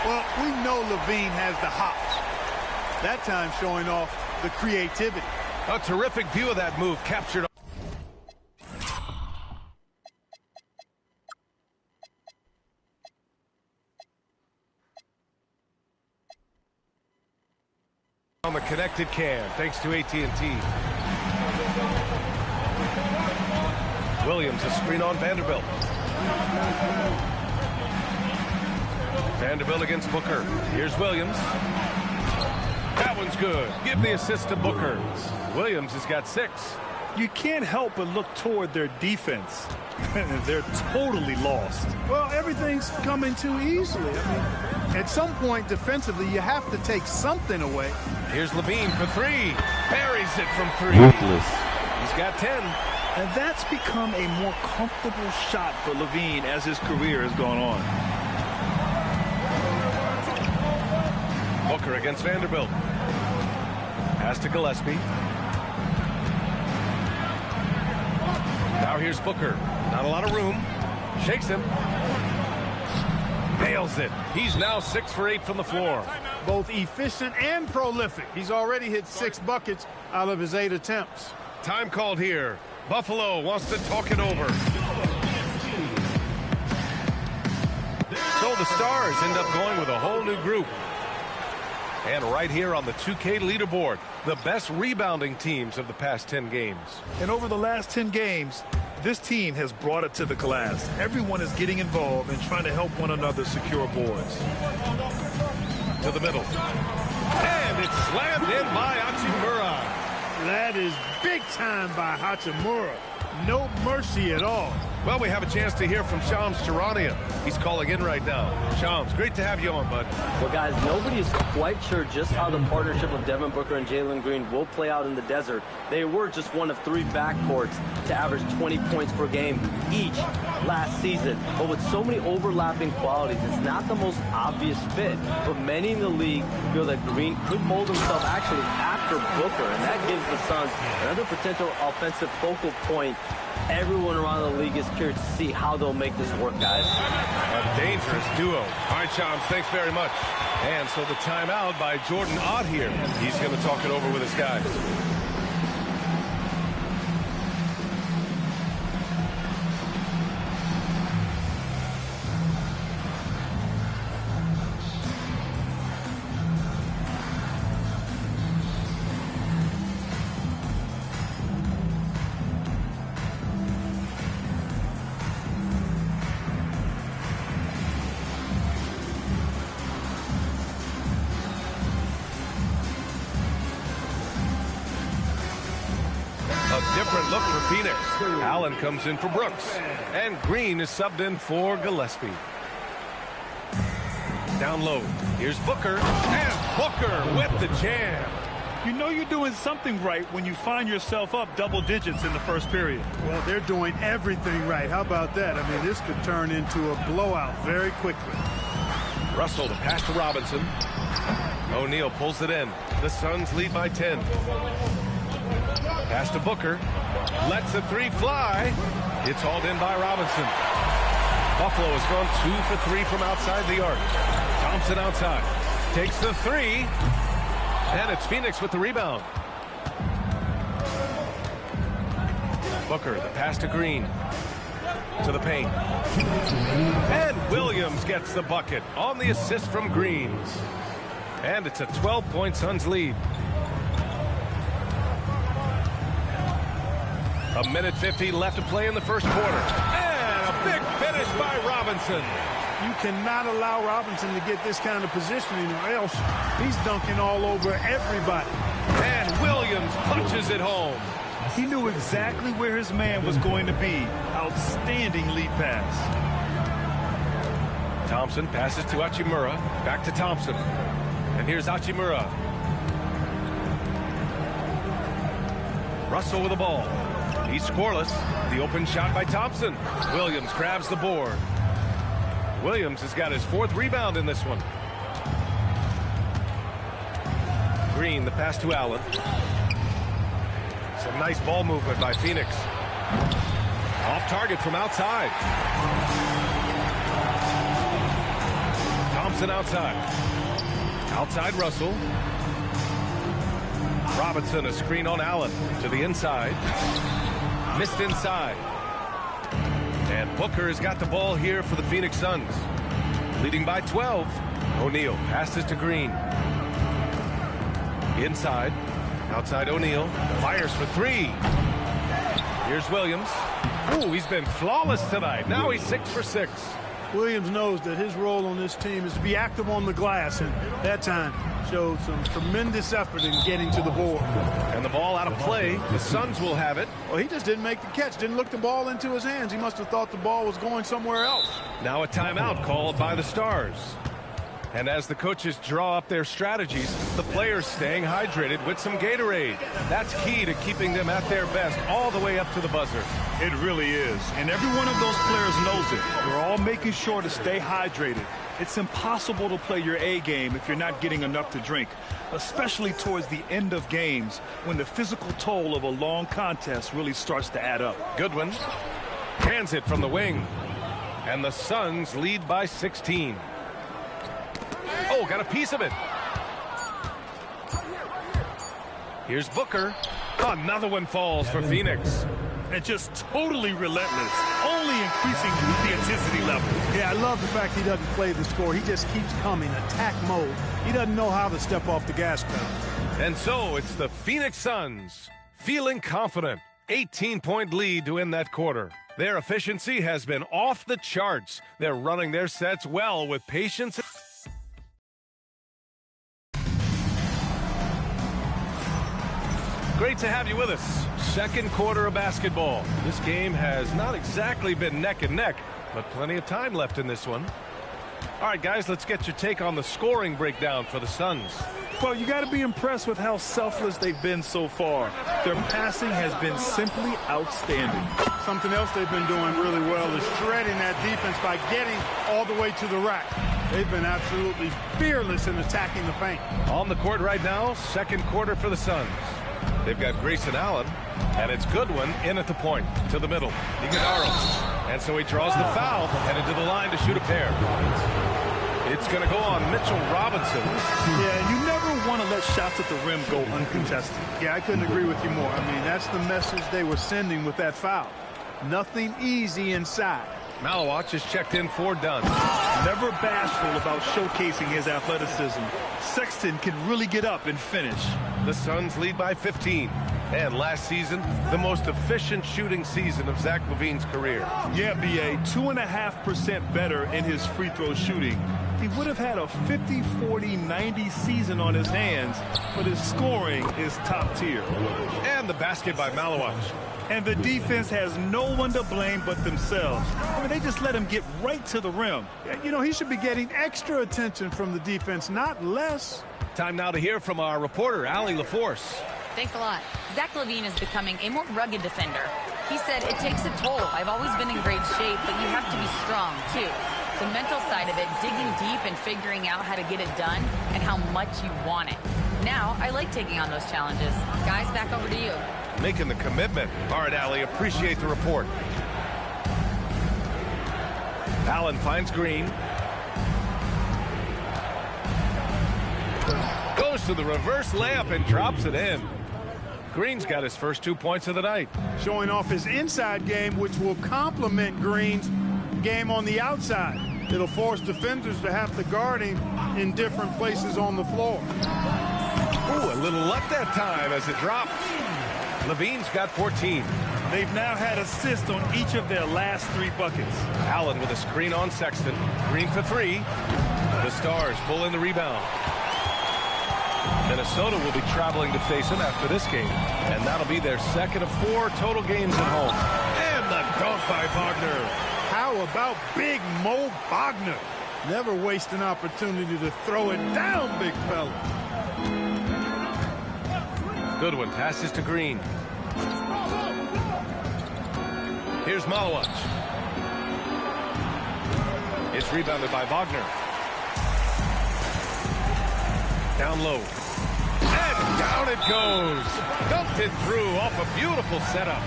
Speaker 2: Well, we know Levine has the hops. That time showing off the creativity.
Speaker 4: A terrific view of that move captured. On the connected cam, thanks to AT&T. Williams, a screen on Vanderbilt. Vanderbilt against Booker. Here's Williams. That one's good. Give the assist to Booker. Williams has got 6.
Speaker 5: You can't help but look toward their defense. They're totally lost.
Speaker 2: Well, everything's coming too easily. I mean, at some point defensively, you have to take something away.
Speaker 4: Here's Levine for 3. Buries it from 3.
Speaker 1: Ruthless.
Speaker 4: He's got 10.
Speaker 5: And that's become a more comfortable shot for Levine as his career has gone on.
Speaker 4: Booker against Vanderbilt. Pass to Gillespie. Now here's Booker. Not a lot of room. Shakes him. Nails it. He's now 6 for 8 from the floor.
Speaker 2: Both efficient and prolific. He's already hit 6 buckets out of his 8 attempts.
Speaker 4: Time called here. Buffalo wants to talk it over. So the Stars end up going with a whole new group. And right here on the 2K leaderboard, the best rebounding teams of the past 10 games.
Speaker 5: And over the last 10 games, this team has brought it to the glass. Everyone is getting involved and trying to help one another secure boards.
Speaker 4: To the middle. And it's slammed in by Hachimura.
Speaker 2: That is big time by Hachimura. No mercy at all.
Speaker 4: Well, we have a chance to hear from Shams Charania. He's calling in right now. Shams, great to have you on, bud.
Speaker 8: Well, guys, nobody is quite sure just how the partnership of Devin Booker and Jalen Green will play out in the desert. They were just one of 3 backcourts to average 20 points per game each last season. But with so many overlapping qualities, it's not the most obvious fit. But many in the league feel that Green could mold himself actually after Booker, and that gives the Suns another potential offensive focal point. Everyone around the league is curious to see how they'll make this work, guys.
Speaker 4: A dangerous duo. All right, Shams, thanks very much. And so the timeout by Jordan Ott here. He's going to talk it over with his guys. Different look for Phoenix. Allen comes in for Brooks. And Green is subbed in for Gillespie. Down low. Here's Booker. And Booker with the jam.
Speaker 5: You know you're doing something right when you find yourself up double digits in the first period.
Speaker 2: Well, they're doing everything right. How about that? I mean, this could turn into a blowout very quickly.
Speaker 4: Russell to pass to Robinson. O'Neal pulls it in. The Suns lead by 10. Pass to Booker. Lets the 3 fly. It's hauled in by Robinson. Buffalo has gone 2 for 3 from outside the arc. Thompson outside. Takes the 3. And it's Phoenix with the rebound. Booker, the pass to Green. To the paint. And Williams gets the bucket on the assist from Green. And it's a 12-point Suns lead. A minute 50 left to play in the first quarter. And a big finish by Robinson.
Speaker 2: You cannot allow Robinson to get this kind of positioning or else he's dunking all over everybody.
Speaker 4: And Williams punches it home.
Speaker 5: He knew exactly where his man was going to be. Outstanding lead pass.
Speaker 4: Thompson passes to Hachimura. Back to Thompson. And here's Hachimura. Russell with the ball. He's scoreless. The open shot by Thompson. Williams grabs the board. Williams has got his 4th rebound in this one. Green, the pass to Allen. Some nice ball movement by Phoenix. Off target from outside. Thompson outside. Outside Russell. Robinson, a screen on Allen. To the inside. Missed inside. And Booker has got the ball here for the Phoenix Suns. Leading by 12. O'Neal passes to Green. Inside. Outside O'Neal. Fires for 3. Here's Williams. Ooh, he's been flawless tonight. Now he's 6 for 6.
Speaker 2: Williams knows that his role on this team is to be active on the glass, and that time showed some tremendous effort in getting to the board.
Speaker 4: And the ball out of play. The Suns will have it.
Speaker 2: Well, he just didn't make the catch, didn't look the ball into his hands. He must have thought the ball was going somewhere else.
Speaker 4: Now a timeout called by the Stars. And as the coaches draw up their strategies, the players staying hydrated with some Gatorade. That's key to keeping them at their best all the way up to the buzzer.
Speaker 5: It really is. And every one of those players knows it. They're all making sure to stay hydrated. It's impossible to play your A game if you're not getting enough to drink, especially towards the end of games when the physical toll of a long contest really starts to add up.
Speaker 4: Goodwin hands it from the wing. And the Suns lead by 16. Oh, got a piece of it. Here's Booker. Another one falls for Phoenix.
Speaker 5: And just totally relentless, only increasing the intensity level.
Speaker 2: Yeah, I love the fact he doesn't play the score. He just keeps coming, attack mode. He doesn't know how to step off the gas pedal.
Speaker 4: And so it's the Phoenix Suns feeling confident. 18-point lead to end that quarter. Their efficiency has been off the charts. They're running their sets well with patience. Great to have you with us. Second quarter of basketball. This game has not exactly been neck and neck, but plenty of time left in this one. All right, guys, let's get your take on the scoring breakdown for the Suns.
Speaker 5: Well, you got to be impressed with how selfless they've been so far. Their passing has been simply outstanding.
Speaker 2: Something else they've been doing really well is shredding that defense by getting all the way to the rack. They've been absolutely fearless in attacking the paint.
Speaker 4: On the court right now, second quarter for the Suns. They've got Grayson Allen, and it's Goodwin in at the point, to the middle. Iguodala. And so he draws the foul, headed to the line to shoot a pair. It's going to go on Mitchell Robinson.
Speaker 5: Yeah, you never want to let shots at the rim go uncontested.
Speaker 2: Yeah, I couldn't agree with you more. I mean, that's the message they were sending with that foul. Nothing easy inside.
Speaker 4: Malawach is checked in for Dunn.
Speaker 5: Never bashful about showcasing his athleticism. Sexton can really get up and finish.
Speaker 4: The Suns lead by 15. And last season, the most efficient shooting season of Zach LaVine's career.
Speaker 5: Yeah, B.A., 2.5% better in his free throw shooting. He would have had a 50, 40, 90 season on his hands, but his scoring is top tier.
Speaker 4: And the basket by Malawach.
Speaker 5: And the defense has no one to blame but themselves. I mean, they just let him get right to the rim.
Speaker 2: You know, he should be getting extra attention from the defense, not less.
Speaker 4: Time now to hear from our reporter, Allie LaForce.
Speaker 7: Thanks a lot. Zach LaVine is becoming a more rugged defender. He said, it takes a toll. I've always been in great shape, but you have to be strong, too. The mental side of it, digging deep and figuring out how to get it done and how much you want it. Now, I like taking on those challenges. Guys, back over to you.
Speaker 4: Making the commitment. All right, Allie, appreciate the report. Allen finds Green. Goes to the reverse layup and drops it in. Green's got his first 2 points of the night.
Speaker 2: Showing off his inside game, which will complement Green's game on the outside. It'll force defenders to have to guard him in different places on the floor.
Speaker 4: Ooh, a little luck that time as it drops. LaVine's got 14.
Speaker 5: They've now had assists on each of their last 3 buckets.
Speaker 4: Allen with a screen on Sexton. Green for 3. The Stars pull in the rebound. Minnesota will be traveling to face him after this game, and that'll be their second of 4 total games at home. And the dunk by Wagner.
Speaker 2: How about Big Mo Wagner? Never waste an opportunity to throw it down, big fella.
Speaker 4: Goodwin passes to Green. Here's Malawach. It's rebounded by Wagner. Down low. And down it goes. Dumped it through off a beautiful setup.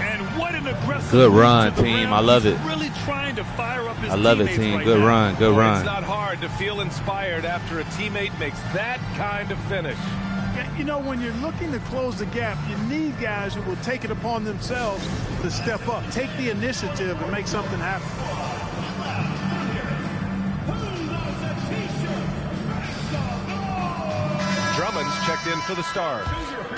Speaker 5: And what an aggressive
Speaker 1: Good
Speaker 5: move
Speaker 1: run,
Speaker 5: to the
Speaker 1: team.
Speaker 5: rim.
Speaker 1: I love
Speaker 5: He's
Speaker 1: it.
Speaker 5: Really trying to fire up his
Speaker 1: I love it,
Speaker 5: teammates
Speaker 1: team.
Speaker 5: right
Speaker 1: Good
Speaker 5: now.
Speaker 1: run. Good run.
Speaker 4: It's not hard to feel inspired after a teammate makes that kind of finish.
Speaker 2: Yeah, you know, when you're looking to close the gap, you need guys who will take it upon themselves to step up, take the initiative, and make something happen.
Speaker 4: Drummond's checked in for the Stars.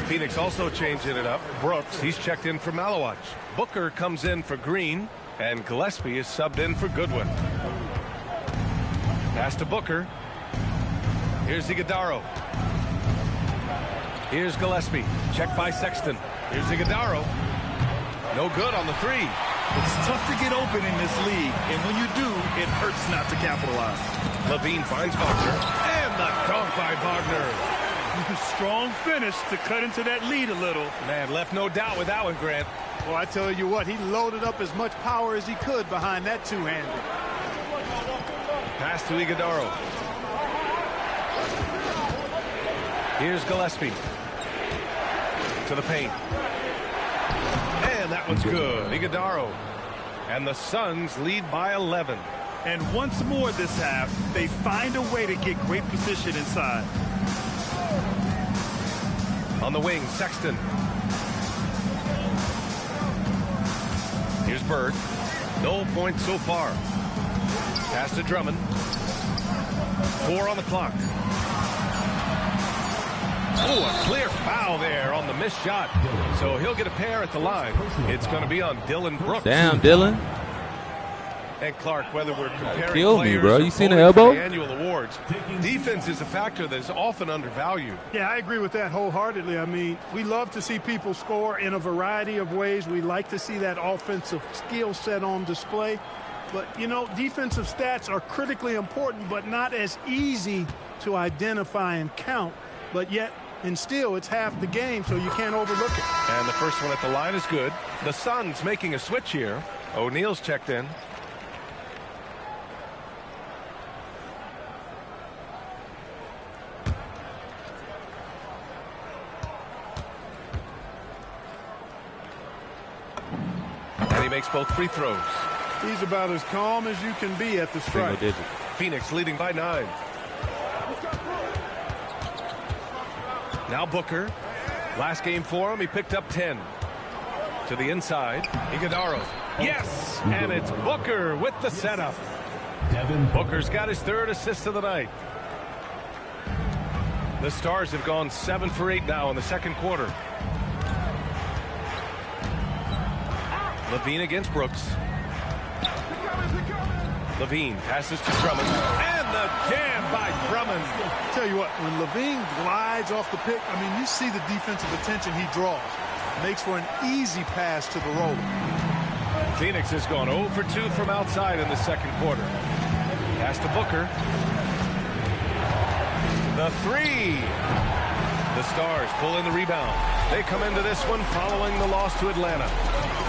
Speaker 4: Phoenix also changing it up. Brooks, he's checked in for Malawach. Booker comes in for Green, and Gillespie is subbed in for Goodwin. Pass to Booker. Here's Iguodala. Here's Gillespie. Checked by Sexton. Here's Iguodala. No good on the 3.
Speaker 5: It's tough to get open in this league, and when you do, it hurts not to capitalize.
Speaker 4: Levine finds Wagner, and the dunk by Wagner.
Speaker 5: Strong finish to cut into that lead a little.
Speaker 4: Man, left no doubt with that one, Grant.
Speaker 2: Well, I tell you what, he loaded up as much power as he could behind that two-hander.
Speaker 4: Pass to Iguodaro. Here's Gillespie. To the paint. And that one's good. Iguodaro. And the Suns lead by 11.
Speaker 5: And once more this half, they find a way to get great position inside.
Speaker 4: On the wing, Sexton. Here's Bird. No points so far. Pass to Drummond. 4 on the clock. Oh, a clear foul there on the missed shot. So he'll get a pair at the line. It's going to be on Dylan Brooks.
Speaker 1: Damn, Dylan.
Speaker 4: And Clark, whether we're comparing
Speaker 1: Kill me,
Speaker 4: players
Speaker 1: bro.
Speaker 4: or
Speaker 1: You seen the
Speaker 4: voting for
Speaker 1: elbow?
Speaker 4: the annual awards, defense is a factor that is often undervalued.
Speaker 2: Yeah, I agree with that wholeheartedly. I mean, we love to see people score in a variety of ways. We like to see that offensive skill set on display. But, you know, defensive stats are critically important, but not as easy to identify and count. But yet, and still, it's half the game, so you can't overlook it.
Speaker 4: And the first one at the line is good. The Suns making a switch here. O'Neal's checked in. And he makes both free throws.
Speaker 2: He's about as calm as you can be at the strike.
Speaker 4: Phoenix leading by 9. Now Booker. Last game for him, he picked up 10. To the inside, Iguodaro. Yes! And it's Booker with the setup. Booker's got his 3rd assist of the night. The Stars have gone 7 for 8 now in the second quarter. Levine against Brooks. Levine passes to Drummond. And the jam by Drummond.
Speaker 2: Tell you what, when Levine glides off the pick, I mean, you see the defensive attention he draws. Makes for an easy pass to the roller.
Speaker 4: Phoenix has gone 0 for 2 from outside in the second quarter. Pass to Booker. The 3. The Stars pull in the rebound. They come into this one following the loss to Atlanta.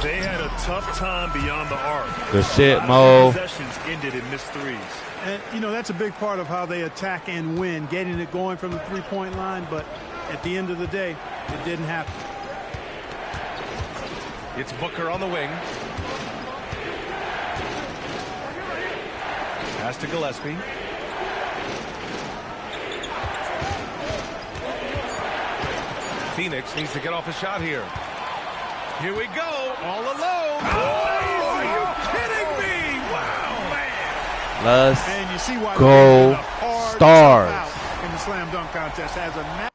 Speaker 5: They had a tough time beyond the arc.
Speaker 1: Good shit, Mo.
Speaker 5: Possessions ended in missed threes.
Speaker 2: And, you know, that's a big part of how they attack and win, getting it going from the three-point line. But at the end of the day, it didn't happen.
Speaker 4: It's Booker on the wing. Pass to Gillespie. Phoenix needs to get off a shot here. Here we go, all alone. Oh, are you kidding me? Wow, man.
Speaker 1: Let's
Speaker 2: And you see why
Speaker 1: go
Speaker 2: a hard
Speaker 1: Stars.
Speaker 2: out in the slam dunk contest has a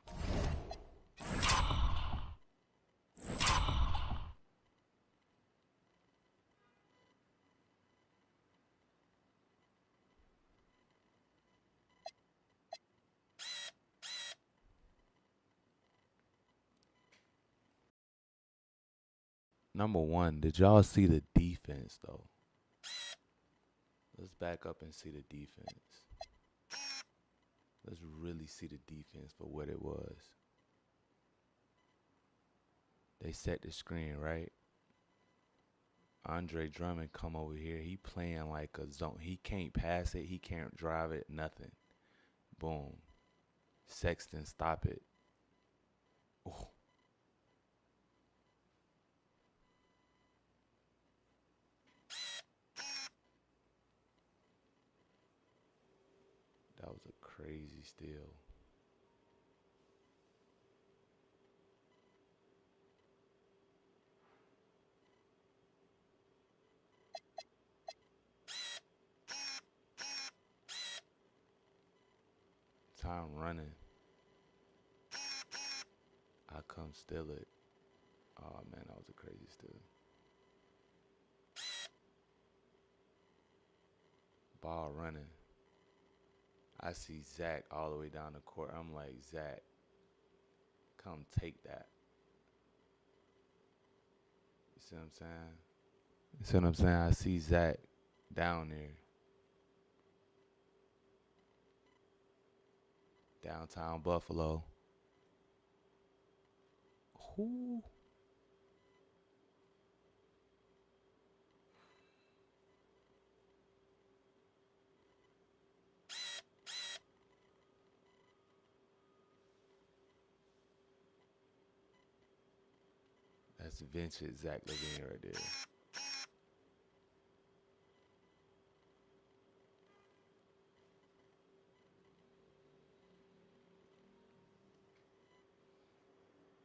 Speaker 1: Number one, did y'all see the defense, though? Let's back up and see the defense. Let's really see the defense for what it was. They set the screen, right? Andre Drummond come over here. He playing like a zone. He can't pass it. He can't drive it. Nothing. Boom. Sexton, stop it. Ooh. That was a crazy steal. Time running. I come steal it. Oh man, that was a crazy steal. Ball running. I see Zach all the way down the court. I'm like, Zach, come take that. You see what I'm saying? You see what I'm saying? I see Zach down there. Downtown Buffalo. Who? That's vintage Zach LaVine right there.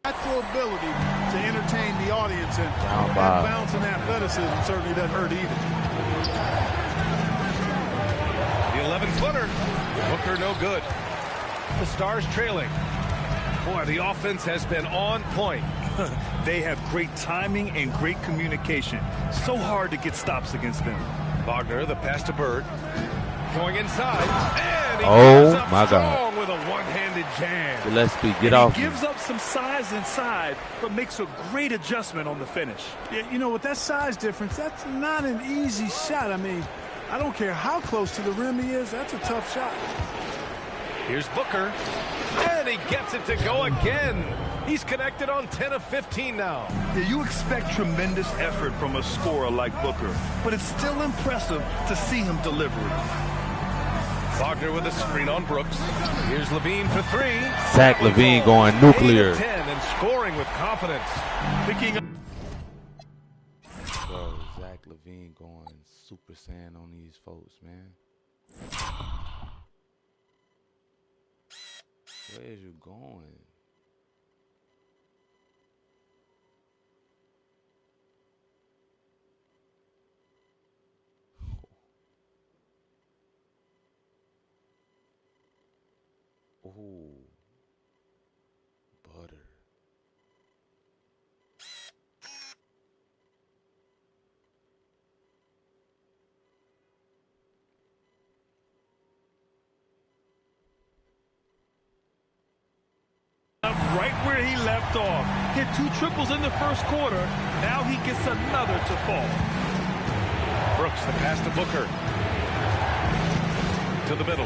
Speaker 2: Natural ability to entertain the audience, and that bounce and athleticism certainly doesn't hurt either.
Speaker 4: The 11-footer. Booker no good. The Stars trailing. Boy, the offense has been on point.
Speaker 5: They have great timing and great communication. So hard to get stops against them.
Speaker 4: Wagner, the pass to Bird. Going inside. And he
Speaker 1: Oh,
Speaker 4: up
Speaker 1: my
Speaker 4: strong
Speaker 1: God.
Speaker 4: with a one-handed jam.
Speaker 1: Gillespie, get off
Speaker 5: He
Speaker 1: me.
Speaker 5: gives up some size inside, but makes a great adjustment on the finish.
Speaker 2: Yeah, you know, with that size difference, that's not an easy shot. I mean, I don't care how close to the rim he is. That's a tough shot.
Speaker 4: Here's Booker. And he gets it to go again. He's connected on 10 of 15 now.
Speaker 5: Yeah, you expect tremendous effort from a scorer like Booker, but it's still impressive to see him deliver it.
Speaker 4: Wagner with a screen on Brooks. Here's LaVine for three.
Speaker 1: Zach LaVine going nuclear.
Speaker 4: 8 of 10 and scoring with confidence.
Speaker 5: Picking up.
Speaker 1: Bro, Zach LaVine going Super Saiyan on these folks, man. Where is you going? Ooh. Butter.
Speaker 5: Right where he left off. Hit 2 triples in the first quarter. Now he gets another to fall.
Speaker 4: Brooks, the pass to Booker. To the middle.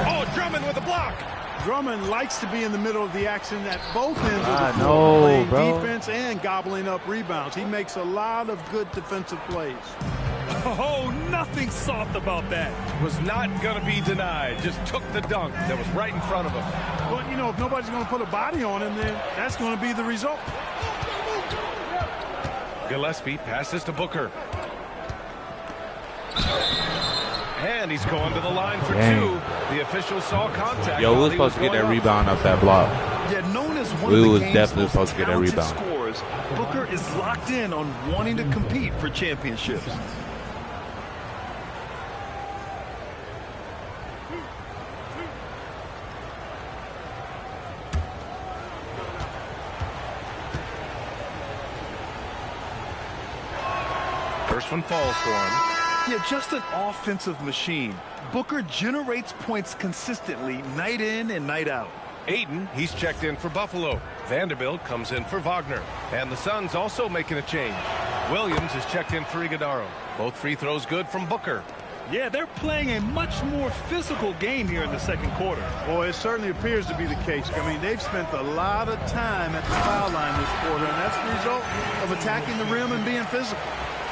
Speaker 4: Oh, Drummond with a block.
Speaker 2: Drummond likes to be in the middle of the action at both ends of
Speaker 1: I
Speaker 2: the
Speaker 1: know,
Speaker 2: floor, playing
Speaker 1: bro.
Speaker 2: defense and gobbling up rebounds. He makes a lot of good defensive plays.
Speaker 5: Oh, nothing soft about that.
Speaker 4: Was not going to be denied. Just took the dunk that was right in front of him.
Speaker 2: Well, you know, if nobody's going to put a body on him, then that's going to be the result.
Speaker 4: Gillespie passes to Booker. And he's going to the line for
Speaker 1: Dang.
Speaker 4: 2. The official saw contact.
Speaker 1: Yo, we
Speaker 4: while
Speaker 1: was
Speaker 4: he
Speaker 1: supposed to get
Speaker 4: going
Speaker 1: that
Speaker 4: up.
Speaker 1: rebound off that block.
Speaker 5: Yet known as one
Speaker 1: We
Speaker 5: of the
Speaker 1: was
Speaker 5: game's
Speaker 1: definitely
Speaker 5: most
Speaker 1: supposed to get that
Speaker 5: talented
Speaker 1: rebound.
Speaker 5: scorers, Booker is locked in on wanting to compete for championships.
Speaker 4: First one falls for him.
Speaker 5: Yeah, just an offensive machine. Booker generates points consistently night in and night out.
Speaker 4: Ayton, he's checked in for Buffalo. Vanderbilt comes in for Wagner. And the Suns also making a change. Williams is checked in for Iguodaro. Both free throws good from Booker.
Speaker 5: Yeah, they're playing a much more physical game here in the second quarter.
Speaker 2: Boy, it certainly appears to be the case. I mean, they've spent a lot of time at the foul line this quarter, and that's the result of attacking the rim and being physical.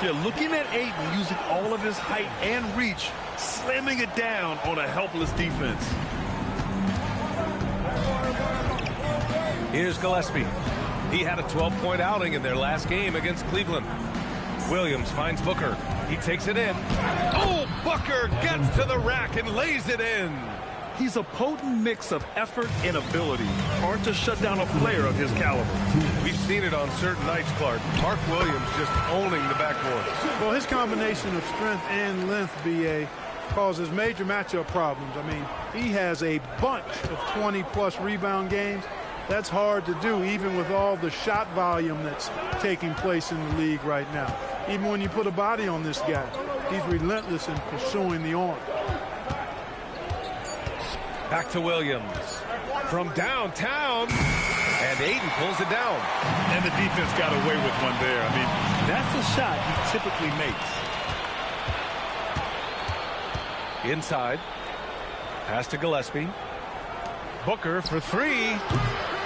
Speaker 5: Yeah, looking at Ayton using all of his height and reach, slamming it down on a helpless defense.
Speaker 4: Here's Gillespie. He had a 12-point outing in their last game against Cleveland. Williams finds Booker. He takes it in. Oh, Booker gets to the rack and lays it in.
Speaker 5: He's a potent mix of effort and ability. Hard to shut down a player of his caliber.
Speaker 4: We've seen it on certain nights, Clark. Mark Williams just owning the backboard.
Speaker 2: Well, his combination of strength and length, BA, causes major matchup problems. I mean, he has a bunch of 20-plus rebound games. That's hard to do, even with all the shot volume that's taking place in the league right now. Even when you put a body on this guy, he's relentless in pursuing the arm.
Speaker 4: Back to Williams. From downtown. And And Ayton pulls it down.
Speaker 5: And the defense got away with one there. I mean, that's a shot he typically makes.
Speaker 4: Inside. Pass to Gillespie. Booker for three.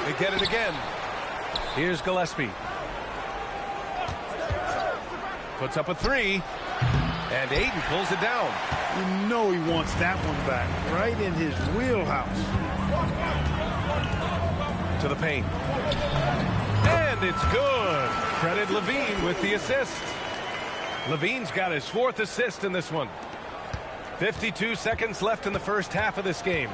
Speaker 4: They get it again. Here's Gillespie. Puts up a three. And Ayton pulls it down.
Speaker 2: You know he wants that one back, right in his wheelhouse.
Speaker 4: To the paint. And it's good. Credit Levine with the assist. Levine's got his 4th assist in this one. 52 seconds left in the first half of this game.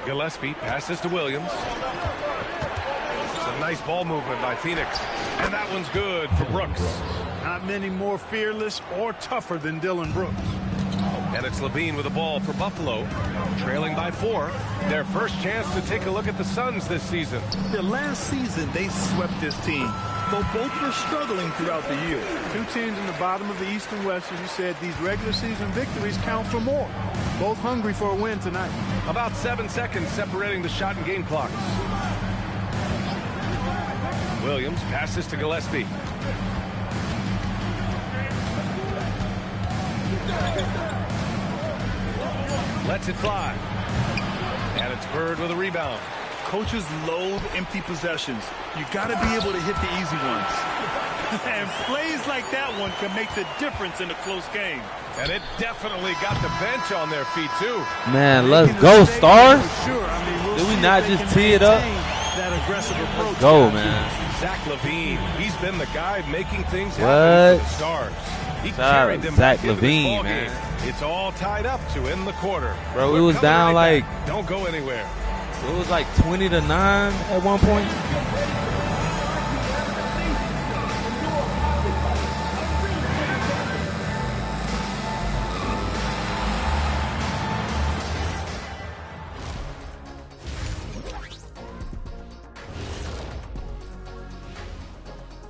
Speaker 4: Gillespie passes to Williams. It's a nice ball movement by Phoenix. And that one's good for Brooks.
Speaker 2: Not many more fearless or tougher than Dillon Brooks.
Speaker 4: And it's Levine with the ball for Buffalo, trailing by 4. Their first chance to take a look at the Suns this season.
Speaker 5: The last season, they swept this team, though both were struggling throughout the year.
Speaker 2: Two teams in the bottom of the East and West, as you said, these regular season victories count for more. Both hungry for a win tonight.
Speaker 4: About 7 seconds separating the shot and game clocks. Williams passes to Gillespie. Lets it fly. And it's Bird with a rebound.
Speaker 5: Coaches loathe empty possessions. You got to be able to hit the easy ones. And plays like that one can make the difference in a close game.
Speaker 4: And it definitely got the bench on their feet, too.
Speaker 9: Man, let's go, Stars.
Speaker 2: Sure. I mean, we'll
Speaker 9: Did we
Speaker 2: see
Speaker 9: not
Speaker 2: if they
Speaker 9: just
Speaker 2: can
Speaker 9: tee it up?
Speaker 2: maintain that aggressive approach.
Speaker 9: Go, man.
Speaker 4: Zach LaVine, he's been the guy making things
Speaker 9: What?
Speaker 4: happen for the Stars. He
Speaker 9: Shout out
Speaker 4: carried them
Speaker 9: Zach
Speaker 4: back into this
Speaker 9: LaVine,
Speaker 4: ball
Speaker 9: man.
Speaker 4: game. It's all tied up to end the quarter.
Speaker 9: Bro,
Speaker 4: We're
Speaker 9: it was
Speaker 4: coming
Speaker 9: down
Speaker 4: right
Speaker 9: like,
Speaker 4: back. Don't go anywhere.
Speaker 9: it was like 20-9 at one point.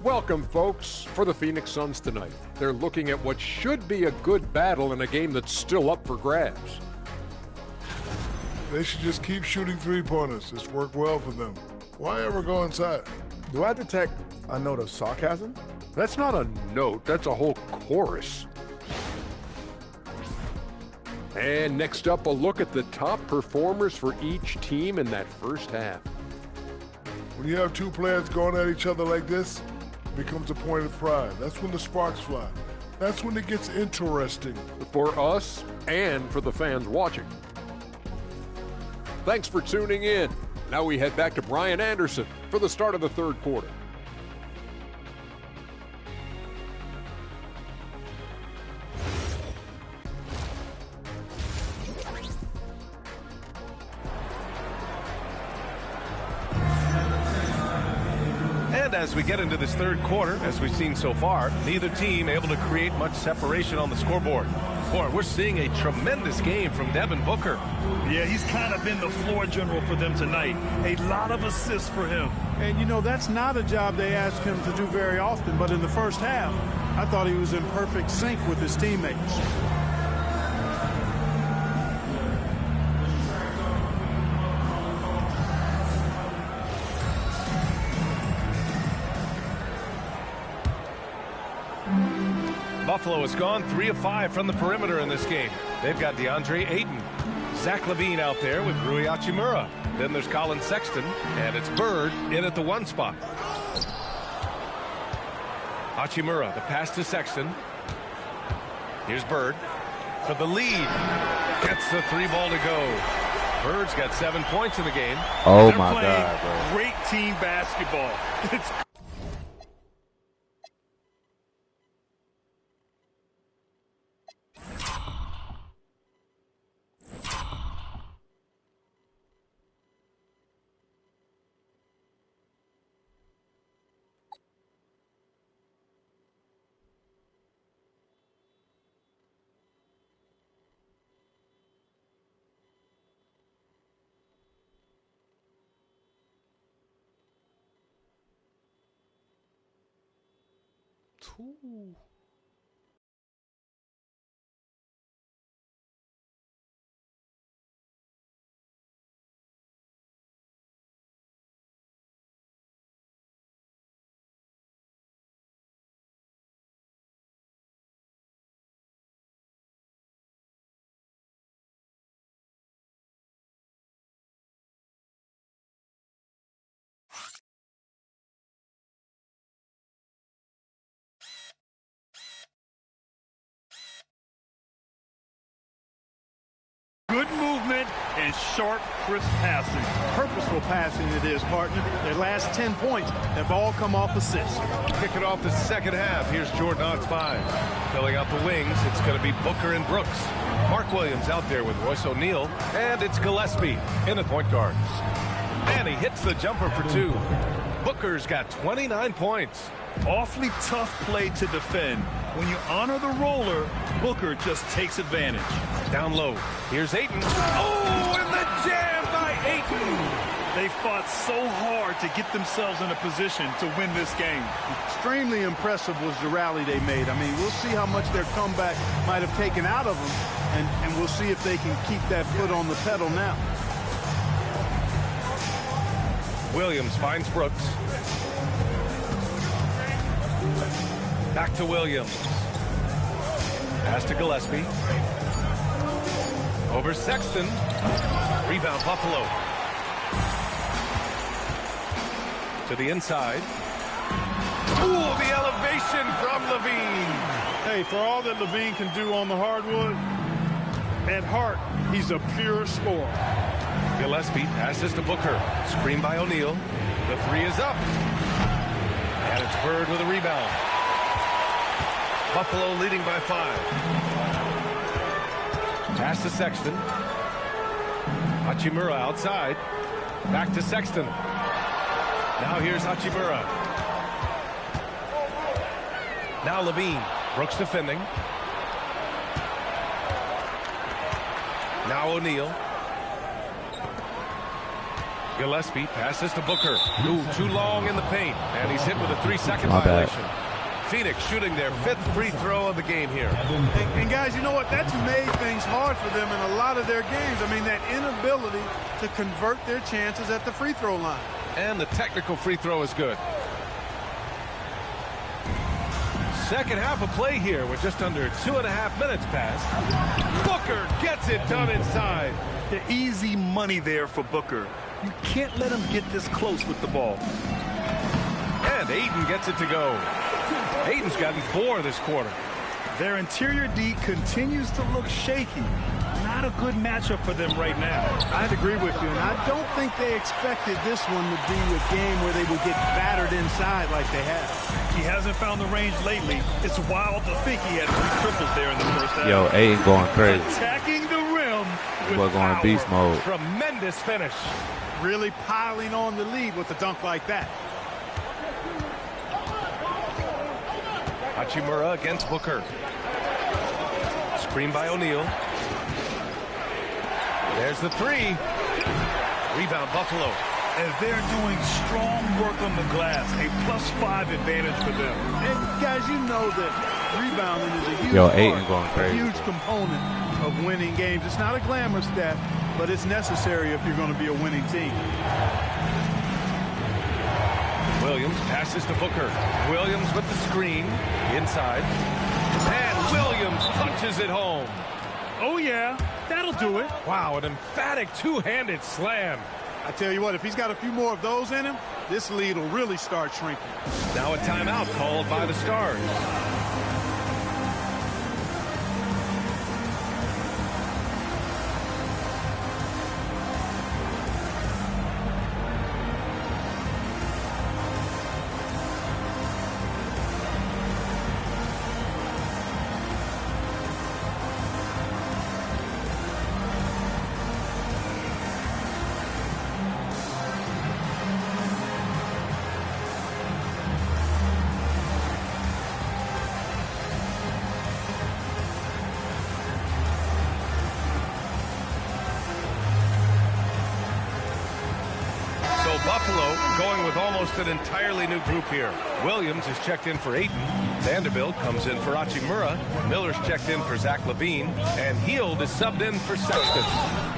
Speaker 10: Welcome, folks, for the Phoenix Suns tonight. They're looking at what should be a good battle in a game that's still up for grabs.
Speaker 11: They should just keep shooting three-pointers. It's worked well for them. Why ever go inside?
Speaker 12: Do I detect a note of sarcasm?
Speaker 10: That's not a note, that's a whole chorus. And next up, a look at the top performers for each team in that first half.
Speaker 11: When you have two players going at each other like this, it becomes a point of pride. That's when the sparks fly. That's when it gets interesting.
Speaker 10: For us and for the fans watching. Thanks for tuning in. Now we head back to Brian Anderson for the start of the third quarter.
Speaker 4: And as we get into this third quarter, as we've seen so far, neither team able to create much separation on the scoreboard. Boy, we're seeing a tremendous game from Devin Booker.
Speaker 5: Yeah, he's kind of been the floor general for them tonight. A lot of assists for him.
Speaker 2: And, you know, that's not a job they ask him to do very often. But in the first half, I thought he was in perfect sync with his teammates.
Speaker 4: Buffalo has gone 3 of 5 from the perimeter in this game. They've got DeAndre Ayton, Zach LaVine out there with Rui Hachimura. Then there's Colin Sexton, and it's Bird in at the 1 spot. Hachimura, the pass to Sexton. Here's Bird for the lead. Gets the 3 ball to go. Bird's got 7 points in the game.
Speaker 9: Oh,
Speaker 5: They're
Speaker 9: my
Speaker 5: playing
Speaker 9: God, bro.
Speaker 5: great team basketball. It's
Speaker 9: Ooh.
Speaker 5: sharp, crisp passing.
Speaker 2: Purposeful passing it is, partner. Their last 10 points have all come off assists.
Speaker 4: Kicking off the second half. Here's Jordan Odds 5. Filling out the wings, it's going to be Booker and Brooks. Mark Williams out there with Royce O'Neal. And it's Gillespie in the point guard. And he hits the jumper for 2. Booker's got 29 points.
Speaker 5: Awfully tough play to defend. When you honor the roller, Booker just takes advantage.
Speaker 4: Down low. Here's Ayton. Oh, and the jam by Ayton.
Speaker 5: They fought so hard to get themselves in a position to win this game.
Speaker 2: Extremely impressive was the rally they made. I mean, we'll see how much their comeback might have taken out of them, and we'll see if they can keep that foot on the pedal now.
Speaker 4: Williams finds Brooks. Back to Williams. Pass to Gillespie. Over Sexton. Rebound Buffalo. To the inside. Ooh, the elevation from Levine.
Speaker 2: Hey, for all that Levine can do on the hardwood, at heart, he's a pure scorer.
Speaker 4: Gillespie passes to Booker. Screen by O'Neal. The 3 is up. And it's Bird with a rebound. Buffalo leading by 5. Pass to Sexton. Hachimura outside. Back to Sexton. Now here's Hachimura. Now Levine. Brooks defending. Now O'Neal. Gillespie passes to Booker. Ooh, too long in the paint. And he's hit with a 3-second violation. Phoenix shooting their 5th free throw of the game here.
Speaker 2: And guys, you know what? That's made things hard for them in a lot of their games. I mean, that inability to convert their chances at the free throw line.
Speaker 4: And the technical free throw is good. Second half of play here with just under 2.5 minutes passed. Booker gets it done inside.
Speaker 5: The easy money there for Booker. You can't let him get this close with the ball.
Speaker 4: And Ayton gets it to go. Ayton's gotten 4 this quarter.
Speaker 5: Their interior D continues to look shaky. Not a good matchup for them right now.
Speaker 2: I'd agree with you, and I don't think they expected this one to be a game where they would get battered inside like they have.
Speaker 5: He hasn't found the range lately. It's wild to think he had 3 triples there in the first half.
Speaker 9: Yo, Ayton going crazy.
Speaker 5: Attacking the rim with
Speaker 9: We're going
Speaker 5: power.
Speaker 9: beast mode.
Speaker 4: Tremendous finish.
Speaker 2: Really piling on the lead with a dunk like that.
Speaker 4: Hachimura against Booker. Screen by O'Neal. There's the 3. Rebound Buffalo.
Speaker 5: And they're doing strong work on the glass. A +5 advantage for them.
Speaker 2: And guys, you know that rebounding is a huge
Speaker 9: Ayton going crazy.
Speaker 2: a huge component of winning games. It's not a glamour stat, but it's necessary if you're going to be a winning team.
Speaker 4: Williams passes to Booker. Williams with the screen. Inside. And Williams punches it home.
Speaker 5: Oh, yeah. That'll do it.
Speaker 4: Wow, an emphatic 2-handed slam.
Speaker 2: I tell you what, if he's got a few more of those in him, this lead will really start shrinking.
Speaker 4: Now a timeout called by the Stars. Buffalo going with almost an entirely new group here. Williams is checked in for Ayton. Vanderbilt comes in for Hachimura. Miller's checked in for Zach LaVine. And Hield is subbed in for Sexton.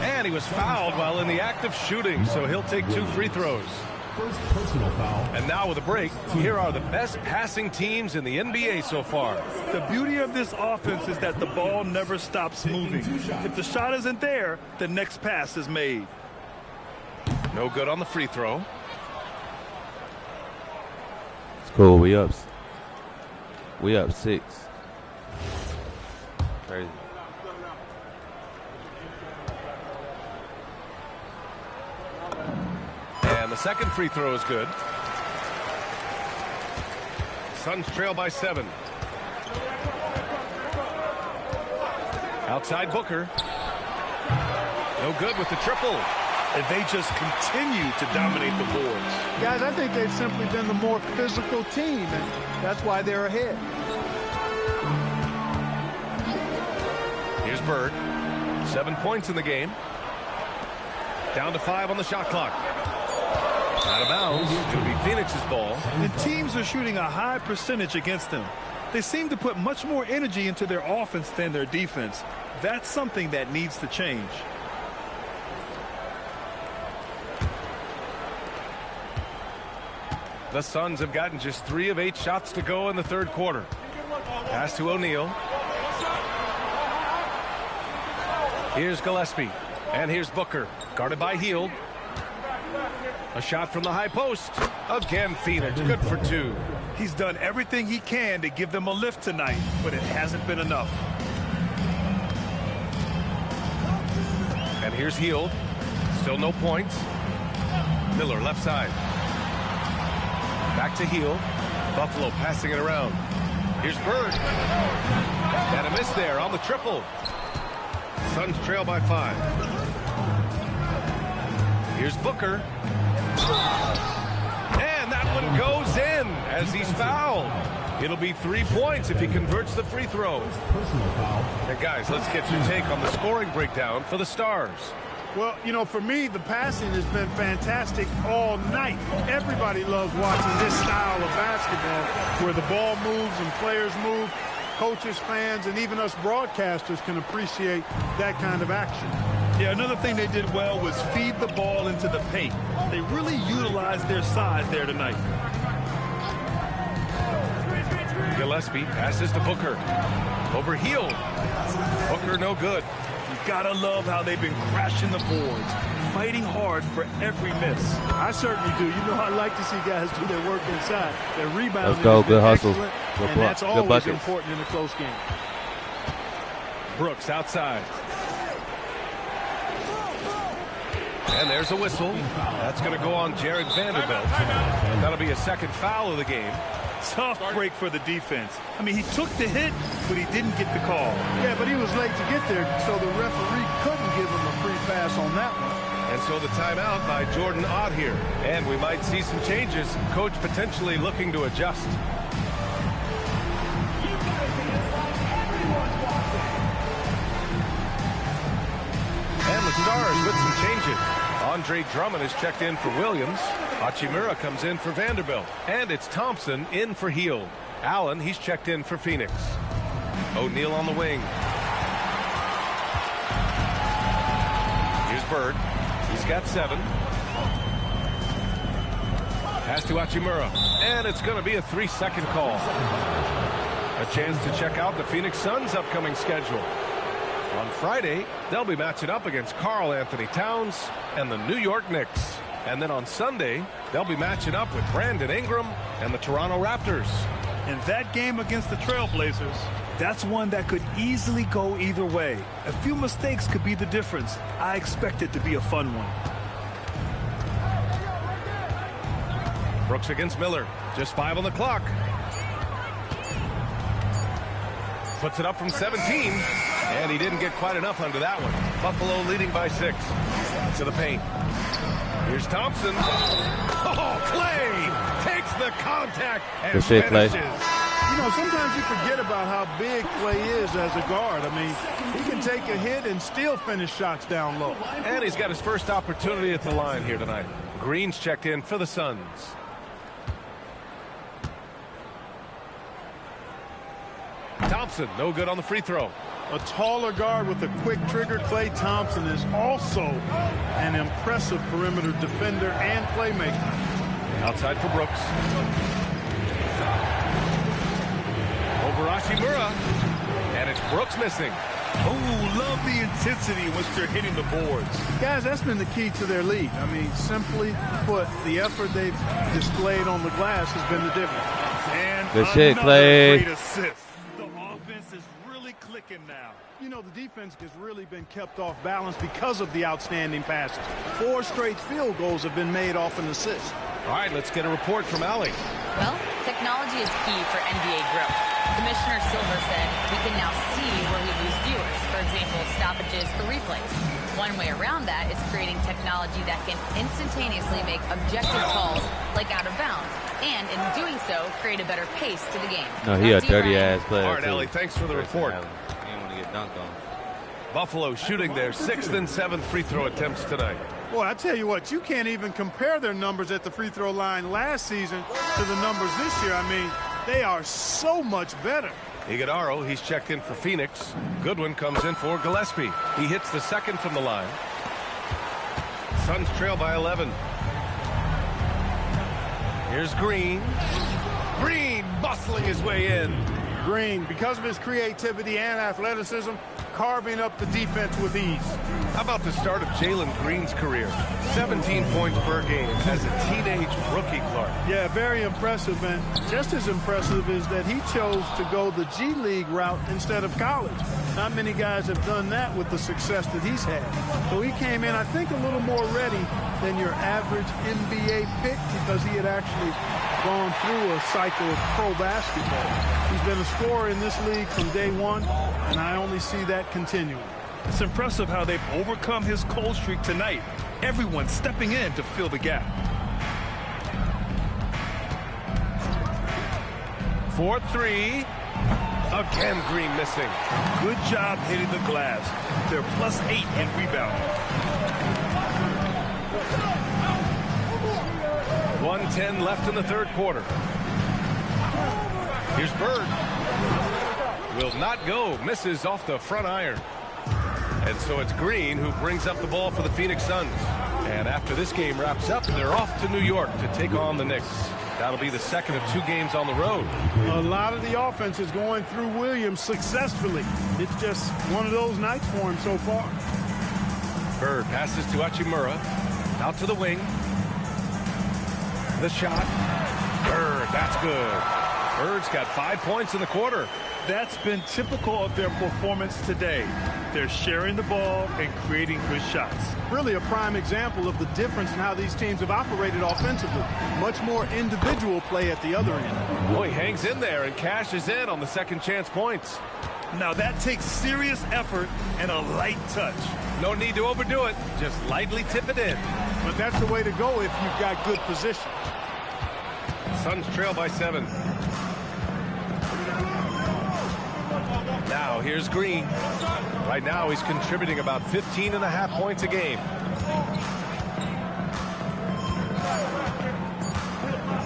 Speaker 4: And he was fouled while in the act of shooting, so he'll take 2 free throws.
Speaker 6: First personal foul.
Speaker 4: And now with a break, here are the best passing teams in the NBA so far.
Speaker 5: The beauty of this offense is that the ball never stops moving. If the shot isn't there, the next pass is made.
Speaker 4: No good on the free throw.
Speaker 9: It's cool. We up 6. Crazy.
Speaker 4: second free throw is good. Suns trail by 7. Outside Booker. No good with the triple.
Speaker 5: And they just continue to dominate the boards.
Speaker 2: Guys, I think they've simply been the more physical team, and that's why they're ahead.
Speaker 4: Here's Bird. 7 points in the game. Down to 5 on the shot clock. Out of bounds. It'll be Phoenix's ball.
Speaker 5: And teams are shooting a high percentage against them. They seem to put much more energy into their offense than their defense. That's something that needs to change.
Speaker 4: The Suns have gotten just 3 of 8 shots to go in the third quarter. Pass to O'Neal. Here's Gillespie. And here's Booker. Guarded by Hield. A shot from the high post. Again, Phoenix. Good for 2.
Speaker 5: He's done everything he can to give them a lift tonight, but it hasn't been enough.
Speaker 4: And here's Hield. Still no points. Miller left side. Back to Hield. Buffalo passing it around. Here's Bird. And a miss there on the triple. Suns trail by 5. Here's Booker. And that one goes in as he's fouled. It'll be 3 points if he converts the free throw. And guys, let's get your take on the scoring breakdown for the Stars.
Speaker 2: Well, you know, for me, the passing has been fantastic all night. Everybody loves watching this style of basketball where the ball moves and players move. Coaches, fans, and even us broadcasters can appreciate that kind of action.
Speaker 5: Yeah, another thing they did well was feed the ball into the paint. They really utilized their size there tonight.
Speaker 4: Gillespie passes to Booker. Over Hield. Booker no good.
Speaker 5: You gotta love how they've been crashing the boards, fighting hard for every miss.
Speaker 2: I certainly do. You know, I like to see guys do their work inside. Their rebounding
Speaker 9: Let's go. Good hustle.
Speaker 2: Good and that's always important in a close game.
Speaker 4: Brooks outside. And there's a whistle. That's going to go on Jared Vanderbilt. That'll be a second foul of the game.
Speaker 5: Tough break for the defense. I mean, he took the hit, but he didn't get the call.
Speaker 2: Yeah, but he was late to get there, so the referee couldn't give him a free pass on that one.
Speaker 4: And so the timeout by Jordan Ott here. And we might see some changes. Coach potentially looking to adjust. And the Stars with some changes. Andre Drummond is checked in for Williams. Hachimura comes in for Vanderbilt. And it's Thompson in for Hield. Allen, he's checked in for Phoenix. O'Neal on the wing. Here's Bird. He's got 7. Pass to Hachimura. And it's going to be a 3-second call. A chance to check out the Phoenix Suns' upcoming schedule. On Friday, they'll be matching up against Karl Anthony Towns and the New York Knicks. And then on Sunday, they'll be matching up with Brandon Ingram and the Toronto Raptors.
Speaker 5: And that game against the Trailblazers, that's one that could easily go either way. A few mistakes could be the difference. I expect it to be a fun one.
Speaker 4: Brooks against Miller. Just 5 on the clock. Puts it up from 17. And he didn't get quite enough under that one. Buffalo leading by 6. To the paint. Here's Thompson. Oh, Clay takes the contact and finishes.
Speaker 2: You know, sometimes you forget about how big Clay is as a guard. I mean, he can take a hit and still finish shots down low.
Speaker 4: And he's got his first opportunity at the line here tonight. Green's checked in for the Suns. Thompson, no good on the free throw.
Speaker 2: A taller guard with a quick trigger, Klay Thompson, is also an impressive perimeter defender and playmaker.
Speaker 4: Outside for Brooks. Over Hachimura. And it's Brooks missing.
Speaker 5: Oh, love the intensity once they're hitting the boards.
Speaker 2: Guys, that's been the key to their lead. I mean, simply put, the effort they've displayed on the glass has been the difference.
Speaker 5: And
Speaker 9: good shit, Clay.
Speaker 5: Great assist. The offense is really clicking now.
Speaker 2: You know, know, the defense has really been kept off balance because of the outstanding passes. 4 straight field goals have been made off an assist.
Speaker 4: All right, let's get a report from Allie.
Speaker 7: Well, technology is key for NBA growth. Commissioner Silver said we can now see where we lose viewers. For example, stoppages for replays. One way around that is creating technology that can instantaneously make objective calls like out of bounds, and in doing so, create a better pace to the game.
Speaker 9: No, he a dirty-ass player.
Speaker 4: All right, Allie, thanks for the report.
Speaker 9: He didn't want to get dunked on.
Speaker 4: Buffalo shooting their 6th and 7th free throw attempts tonight.
Speaker 2: Boy, I tell you what, you can't even compare their numbers at the free throw line last season to the numbers this year. I mean, they are so much better.
Speaker 4: Iguodaro, he's checked in for Phoenix. Goodwin comes in for Gillespie. He hits the second from the line. Suns trail by 11. Here's Green. Green bustling his way in.
Speaker 2: Green, because of his creativity and athleticism, carving up the defense with ease.
Speaker 4: How about the start of Jalen Green's career? 17 points per game as a teenage rookie, Clark.
Speaker 2: Yeah, very impressive, and just as impressive is that he chose to go the G League route instead of college. Not many guys have done that with the success that he's had. So he came in, I think, a little more ready than your average NBA pick because he had actually gone through a cycle of pro basketball. He's been a scorer in this league from day one, and I only see that continuing.
Speaker 5: It's impressive how they've overcome his cold streak tonight. Everyone stepping in to fill the gap.
Speaker 4: 4-3. Again, Green missing.
Speaker 5: Good job hitting the glass. They're +8 in rebounding.
Speaker 4: 1:10 left in the third quarter. Here's Bird. Will not go. Misses off the front iron. And so it's Green who brings up the ball for the Phoenix Suns. And after this game wraps up, they're off to New York to take on the Knicks. That'll be the second of 2 games on the road.
Speaker 2: A lot of the offense is going through Williams successfully. It's just one of those nights for him so far.
Speaker 4: Bird passes to Hachimura. Out to the wing. The shot. Bird, that's good. Bird's got 5 points in the quarter.
Speaker 5: That's been typical of their performance today. They're sharing the ball and creating good shots.
Speaker 2: Really a prime example of the difference in how these teams have operated offensively. Much more individual play at the other end.
Speaker 4: Boy, he hangs in there and cashes in on the second chance points.
Speaker 5: Now that takes serious effort and a light touch.
Speaker 4: No need to overdo it. Just lightly tip it in.
Speaker 2: But that's the way to go if you've got good position.
Speaker 4: Suns trail by 7. Now here's Green. Right now he's contributing about 15.5 points a game.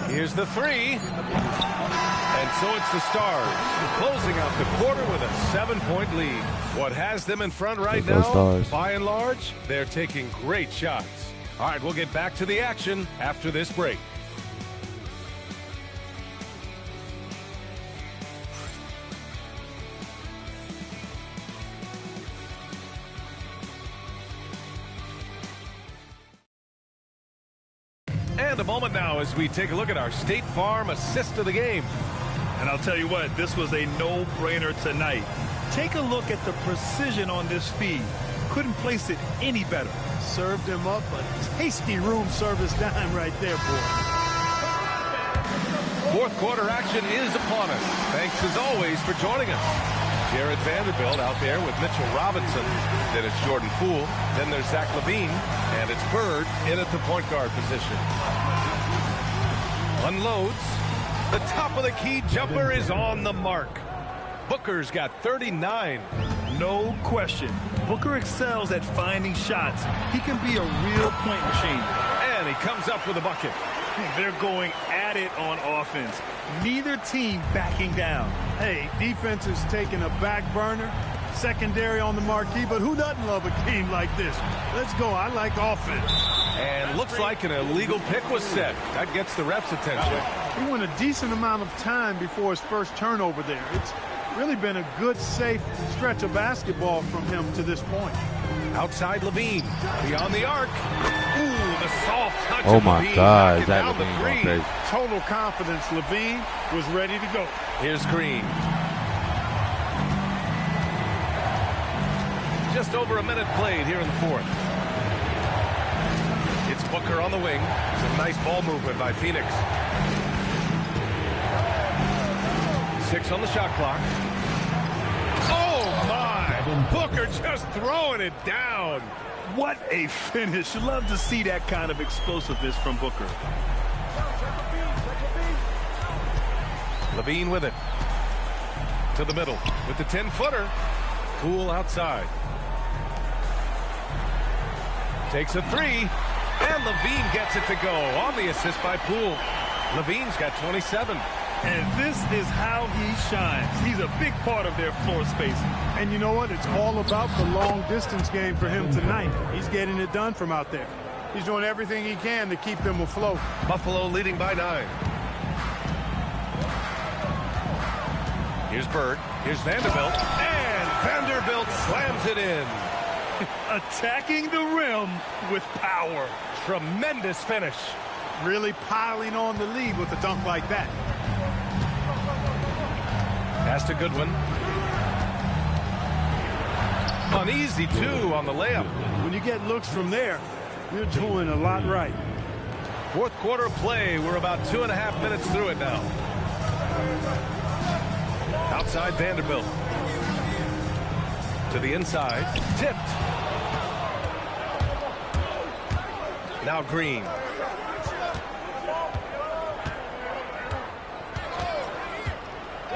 Speaker 4: Here's the 3. And so it's the Stars closing out the quarter with a 7-point lead. What has them in front right now,
Speaker 9: Stars.
Speaker 4: by and large, they're taking great shots. All right, we'll get back to the action after this break. And a moment now as we take a look at our State Farm assist of the game.
Speaker 5: And I'll tell you what, this was a no-brainer tonight. Take a look at the precision on this feed. Couldn't place it any better.
Speaker 2: Served him up a tasty room service dime right there, boy.
Speaker 4: Fourth quarter action is upon us. Thanks as always for joining us. Jared Vanderbilt out there with Mitchell Robinson. Then it's Jordan Poole. Then there's Zach LaVine. And it's Bird in at the point guard position. Unloads. The top of the key jumper is on the mark. Booker's got 39.
Speaker 5: No question. Booker excels at finding shots. He can be a real point machine.
Speaker 4: And he comes up with a bucket.
Speaker 5: They're going at it on offense. Neither team backing down.
Speaker 2: Hey, defense is taking a back burner. Secondary on the marquee, but who doesn't love a game like this? Let's go. I like offense.
Speaker 4: And looks like an illegal pick was set. That gets the ref's attention.
Speaker 2: He went a decent amount of time before his first turnover there. It's really been a good, safe stretch of basketball from him to this point.
Speaker 4: Outside LaVine, beyond the arc. Ooh, the soft touch
Speaker 9: Oh
Speaker 4: of
Speaker 9: my
Speaker 4: LaVine.
Speaker 9: God, is
Speaker 4: Knocking
Speaker 9: that
Speaker 4: down the
Speaker 9: LaVine going
Speaker 4: three.
Speaker 9: crazy?
Speaker 2: Total confidence. LaVine was ready to go.
Speaker 4: Here's Green. Just over a minute played here in the fourth. It's Booker on the wing. Some nice ball movement by Phoenix. 6 on the shot clock. Oh, my! Booker just throwing it down.
Speaker 5: What a finish. Love to see that kind of explosiveness from Booker.
Speaker 4: Levine with it. To the middle with the 10-footer. Poole outside. Takes a 3. And Levine gets it to go on the assist by Poole. Levine's got 27.
Speaker 5: And this is how he shines. He's a big part of their floor space.
Speaker 2: And you know what? It's all about the long distance game for him tonight. He's getting it done from out there. He's doing everything he can to keep them afloat.
Speaker 4: Buffalo leading by 9. Here's Bird. Here's Vanderbilt. And Vanderbilt slams it in.
Speaker 5: Attacking the rim with power.
Speaker 4: Tremendous finish.
Speaker 2: Really piling on the lead with a dunk like that.
Speaker 4: Pass to Goodwin. Uneasy, too, on the layup.
Speaker 2: When you get looks from there, you're doing a lot right.
Speaker 4: Fourth quarter play. We're about 2.5 minutes through it now. Outside Vanderbilt. To the inside. Tipped. Now Green.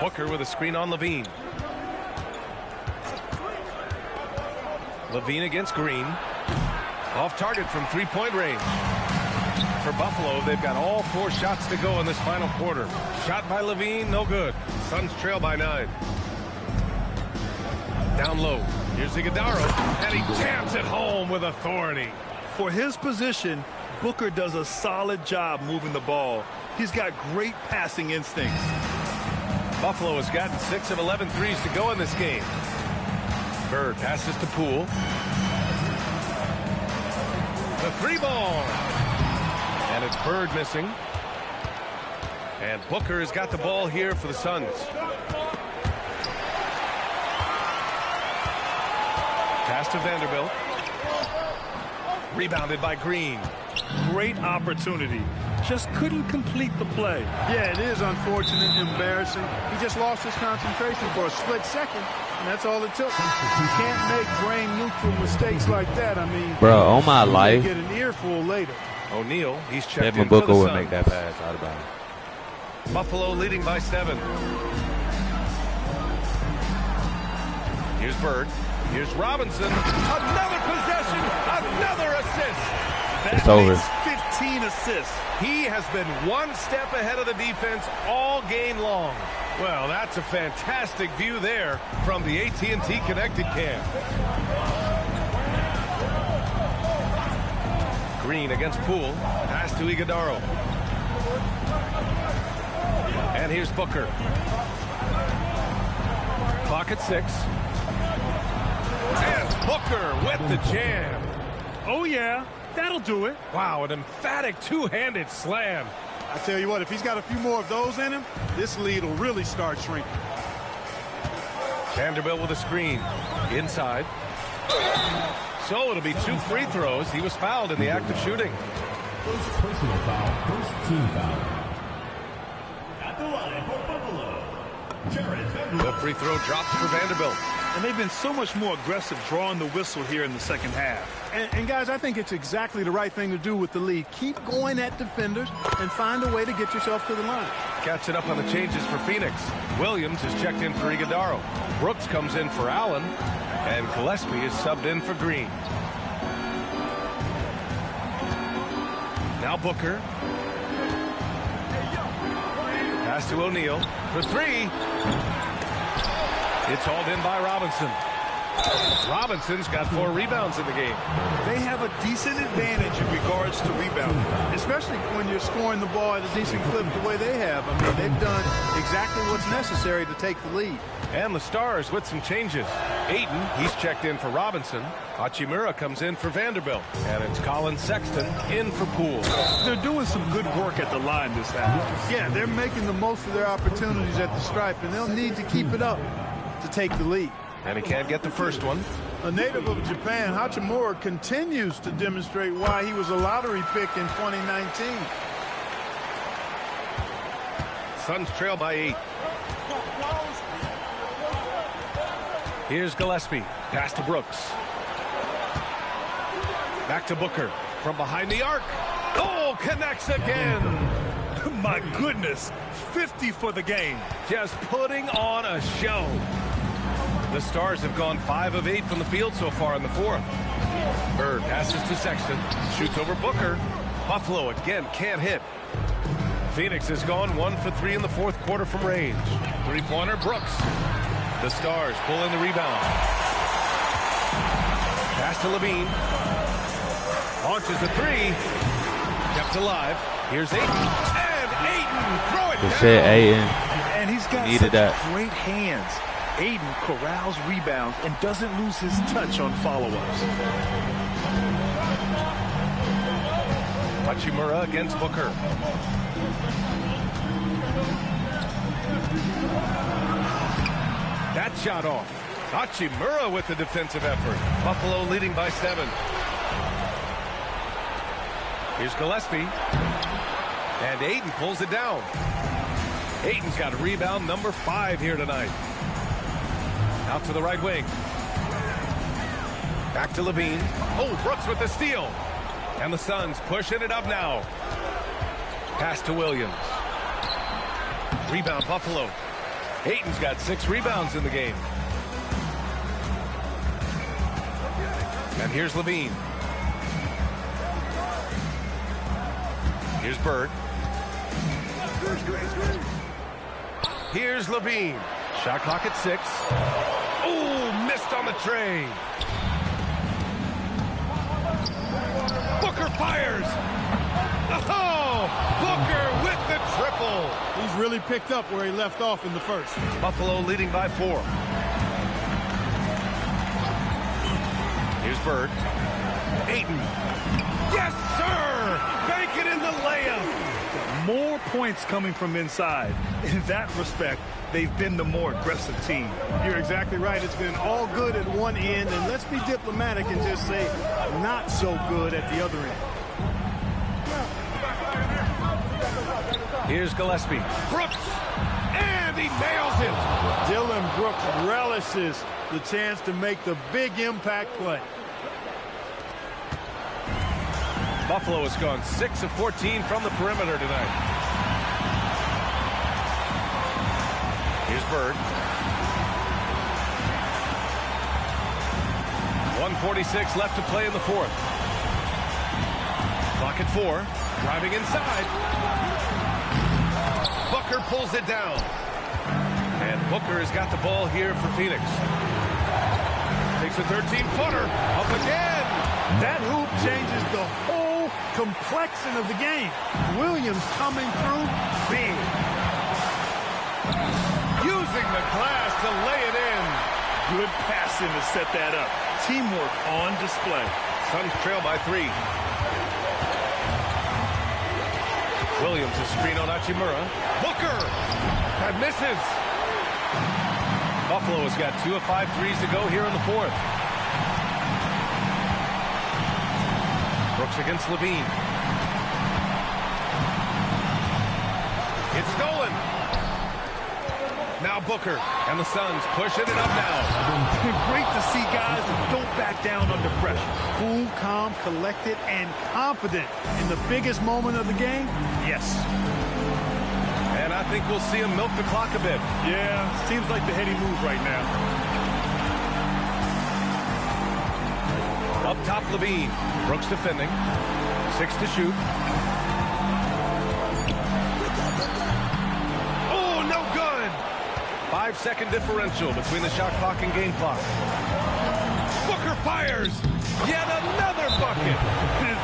Speaker 4: Booker with a screen on Levine. Levine against Green. Off target from three-point range. For Buffalo, they've got all 4 shots to go in this final quarter. Shot by Levine, no good. Suns trail by 9. Down low. Here's Iguodaro, and he jams it home with authority.
Speaker 5: For his position, Booker does a solid job moving the ball. He's got great passing instincts.
Speaker 4: Buffalo has gotten 6 of 11 threes to go in this game. Bird passes to Poole. The 3-ball. And it's Bird missing. And Booker has got the ball here for the Suns. Pass to Vanderbilt. Rebounded by Green.
Speaker 5: Great opportunity. Just couldn't complete the play.
Speaker 2: Yeah, it is unfortunate and embarrassing. He just lost his concentration for a split second, and that's all it took. You can't make brain-neutral mistakes like that. I mean,
Speaker 9: bro, on my life,
Speaker 2: get an earful later.
Speaker 4: O'Neal, he's checked
Speaker 9: Devin
Speaker 4: in
Speaker 9: Booker
Speaker 4: for the
Speaker 9: would
Speaker 4: Suns.
Speaker 9: make that pass out of bounds.
Speaker 4: Buffalo leading by 7. Here's Bird. Here's Robinson. Another possession. Another assist.
Speaker 5: That
Speaker 9: over.
Speaker 5: makes 15 assists.
Speaker 4: He has been one step ahead of the defense all game long. Well, that's a fantastic view there from the AT&T Connected Cam. Green against Poole. Pass to Iguodaro. And here's Booker. Clock at 6. And Booker with the jam.
Speaker 5: Oh, yeah. That'll do it.
Speaker 4: Wow, an emphatic two-handed slam.
Speaker 2: I tell you what, if he's got a few more of those in him, this lead will really start shrinking.
Speaker 4: Vanderbilt with a screen. Inside. So it'll be 2 free throws. He was fouled in the act of shooting.
Speaker 6: First personal foul, first team foul. At the line for Buffalo, Jared Vanderbilt.
Speaker 4: The free throw drops for Vanderbilt.
Speaker 5: And they've been so much more aggressive drawing the whistle here in the second half.
Speaker 2: And guys, I think it's exactly the right thing to do with the lead. Keep going at defenders and find a way to get yourself to the line.
Speaker 4: Catching up on the changes for Phoenix. Williams is checked in for Iguodaro. Brooks comes in for Allen. And Gillespie is subbed in for Green. Now Booker. Pass to O'Neal for 3. It's hauled in by Robinson. Robinson's got 4 rebounds in the game.
Speaker 5: They have a decent advantage in regards to rebounding.
Speaker 2: Especially when you're scoring the ball at a decent clip the way they have. I mean, they've done exactly what's necessary to take the lead.
Speaker 4: And the Stars with some changes. Ayton, he's checked in for Robinson. Hachimura comes in for Vanderbilt. And it's Colin Sexton in for Poole.
Speaker 5: They're doing some good work at the line this half.
Speaker 2: Yeah, they're making the most of their opportunities at the stripe, and they'll need to keep it up to take the lead.
Speaker 4: And he can't get the first one.
Speaker 2: A native of Japan, Hachimura continues to demonstrate why he was a lottery pick in 2019.
Speaker 4: Suns trail by 8. Here's Gillespie. Pass to Brooks. Back to Booker. From behind the arc. Oh, connects again.
Speaker 5: My goodness. 50 for the game.
Speaker 4: Just putting on a show. The Stars have gone 5 of 8 from the field so far in the fourth. Bird passes to Sexton. Shoots over Booker. Buffalo again can't hit. Phoenix has gone 1 for 3 in the fourth quarter from range. Three-pointer, Brooks. The Stars pull in the rebound. Pass to Levine. Launches a 3. Kept alive. Here's Ayton. And Ayton, throw it down.
Speaker 9: Shit, Ayton.
Speaker 5: And he's got
Speaker 9: Needed that.
Speaker 5: great hands. Ayton corrals rebounds and doesn't lose his touch on follow-ups.
Speaker 4: Hachimura against Booker. That shot off. Hachimura with the defensive effort. Buffalo leading by 7. Here's Gillespie. And Ayton pulls it down. Ayton's got a rebound number 5 here tonight. Out to the right wing. Back to Levine. Oh, Brooks with the steal. And the Suns pushing it up now. Pass to Williams. Rebound Buffalo. Ayton's got 6 rebounds in the game. And here's Levine. Here's Bird. Here's Levine. Shot clock at 6. Oh, missed on the tray. Booker fires. Oh, Booker with the triple.
Speaker 2: He's really picked up where he left off in the first.
Speaker 4: Buffalo leading by 4. Here's Bird. Ayton. Yes, sir. Bank it in the layup.
Speaker 5: More points coming from inside. In that respect, they've been the more aggressive team.
Speaker 2: You're exactly right. It's been all good at one end, and let's be diplomatic and just say not so good at the other end.
Speaker 4: Here's Gillespie. Brooks. And he nails it.
Speaker 2: Dillon Brooks relishes the chance to make the big impact play.
Speaker 4: Buffalo has gone 6 of 14 from the perimeter tonight. Here's Bird. 1:46 left to play in the fourth. Clock at 4. Driving inside. Booker pulls it down. And Booker has got the ball here for Phoenix. Takes a 13-footer. Up again.
Speaker 2: That hoop changes the whole complexion of the game. Williams coming through big.
Speaker 4: Using the glass to lay it in.
Speaker 5: Good passing to set that up. Teamwork on display.
Speaker 4: Suns trail by 3. Williams a screen on Hachimura. Booker! That misses. Buffalo has got 2 of 5 threes to go here in the fourth. Brooks against Levine. It's stolen. Now Booker and the Suns pushing it up now.
Speaker 5: Great to see guys that don't back down under pressure.
Speaker 2: Cool, calm, collected, and confident in the biggest moment of the game. Yes.
Speaker 4: And I think we'll see him milk the clock a bit.
Speaker 5: Yeah, seems like the heady move right now.
Speaker 4: Up top, Levine. Brooks defending. 6 to shoot. Oh, no good. 5-second differential between the shot clock and game clock. Booker fires. Yet another bucket.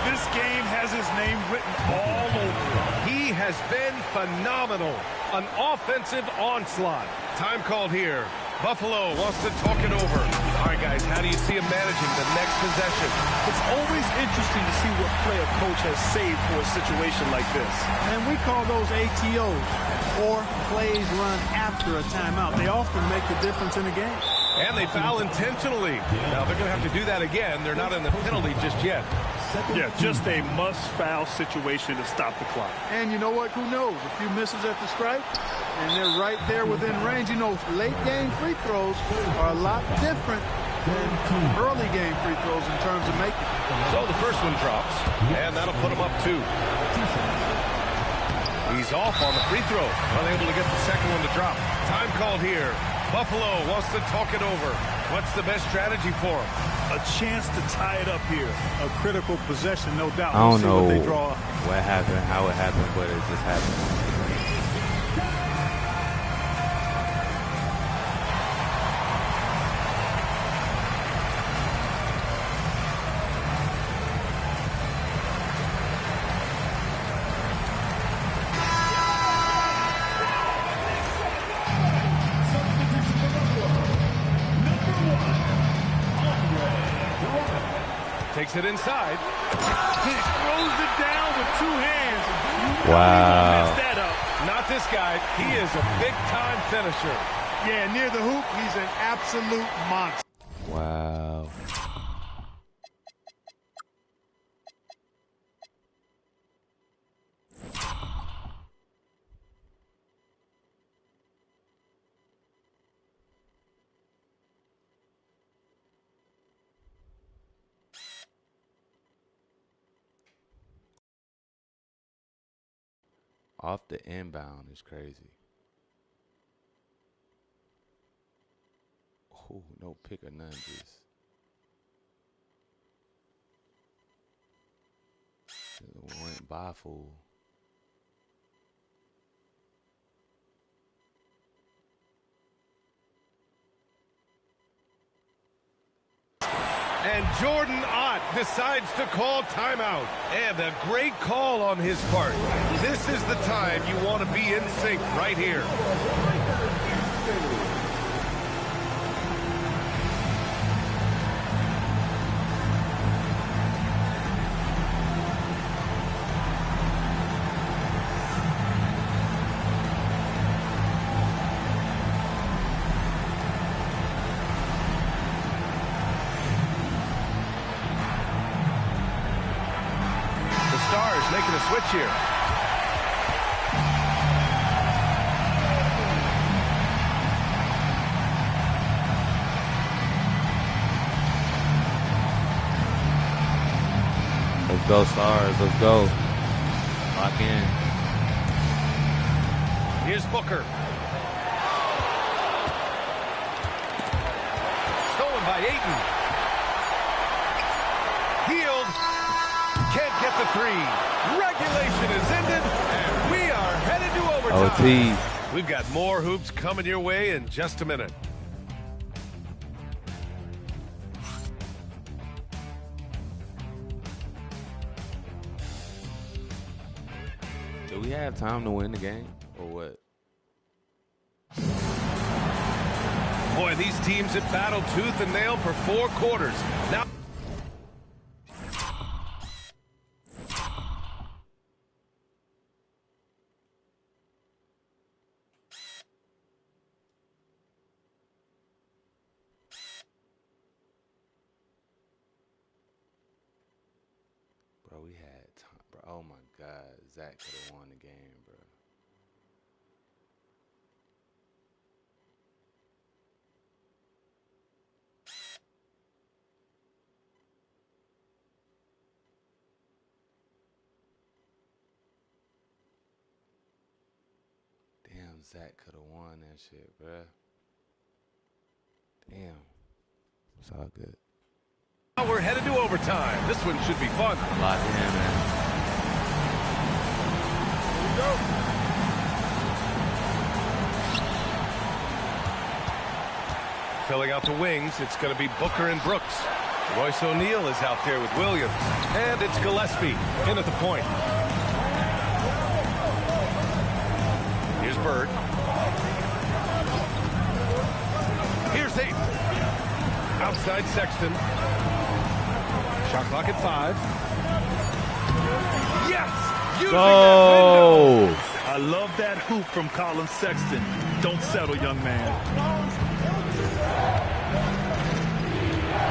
Speaker 5: This game has his name written all over it.
Speaker 4: He has been phenomenal. An offensive onslaught. Time called here. Buffalo wants to talk it over. All right, guys, how do you see him managing the next possession?
Speaker 5: It's always interesting to see what play a coach has saved for a situation like this.
Speaker 2: And we call those ATOs, or plays run after a timeout. They often make the difference in the game.
Speaker 4: And they foul intentionally. Now they're going to have to do that again. They're not in the penalty just yet.
Speaker 5: Yeah, just a must-foul situation to stop the clock.
Speaker 2: And you know what? Who knows? A few misses at the stripe, and they're right there within range. You know, late-game free throws are a lot different than early-game free throws in terms of making.
Speaker 4: So the first one drops, and that'll put him up 2. He's off on the free throw, unable to get the second one to drop. Time called here. Buffalo wants to talk it over. What's the best strategy for him?
Speaker 5: A chance to tie it up here.
Speaker 2: A critical possession, no doubt.
Speaker 9: I don't know
Speaker 2: what they draw.
Speaker 9: what happened, how it happened, but it just happened.
Speaker 4: Takes it inside.
Speaker 5: He throws it down with 2 hands.
Speaker 9: Wow.
Speaker 5: Mess that up.
Speaker 4: Not this guy. He is a big-time finisher.
Speaker 2: Yeah, near the hoop, he's an absolute monster.
Speaker 9: Wow. Off the inbound is crazy. Oh, no pick or none, just went by, fool.
Speaker 4: And Jordan Ott decides to call timeout. And a great call on his part. This is the time you want to be in sync right here. Making a switch here.
Speaker 9: Let's go, Stars. Let's go. Lock in.
Speaker 4: Here's Booker. Stolen by Ayton. Healed. Can't get the 3. Regulation is ended, and we are headed to overtime.
Speaker 9: OT.
Speaker 4: We've got more hoops coming your way in just a minute.
Speaker 9: Do we have time to win the game, or what?
Speaker 4: Boy, these teams have battled tooth and nail for 4 quarters. Now.
Speaker 9: Bro, we had time, bro. Oh my God, Zach could have won the game, bro. Damn, Zach could have won that shit, bro. Damn, it's all good.
Speaker 4: Now we're headed to overtime. This one should be fun.
Speaker 9: Lock in, man.
Speaker 11: Here we go.
Speaker 4: Filling out the wings, it's going to be Booker and Brooks. Royce O'Neal is out there with Williams. And it's Gillespie in at the point. Here's Bird. Here's Ayton. Outside Sexton. Shot clock at 5. Yes! Using that window.
Speaker 5: I love that hoop from Colin Sexton. Don't settle, young man.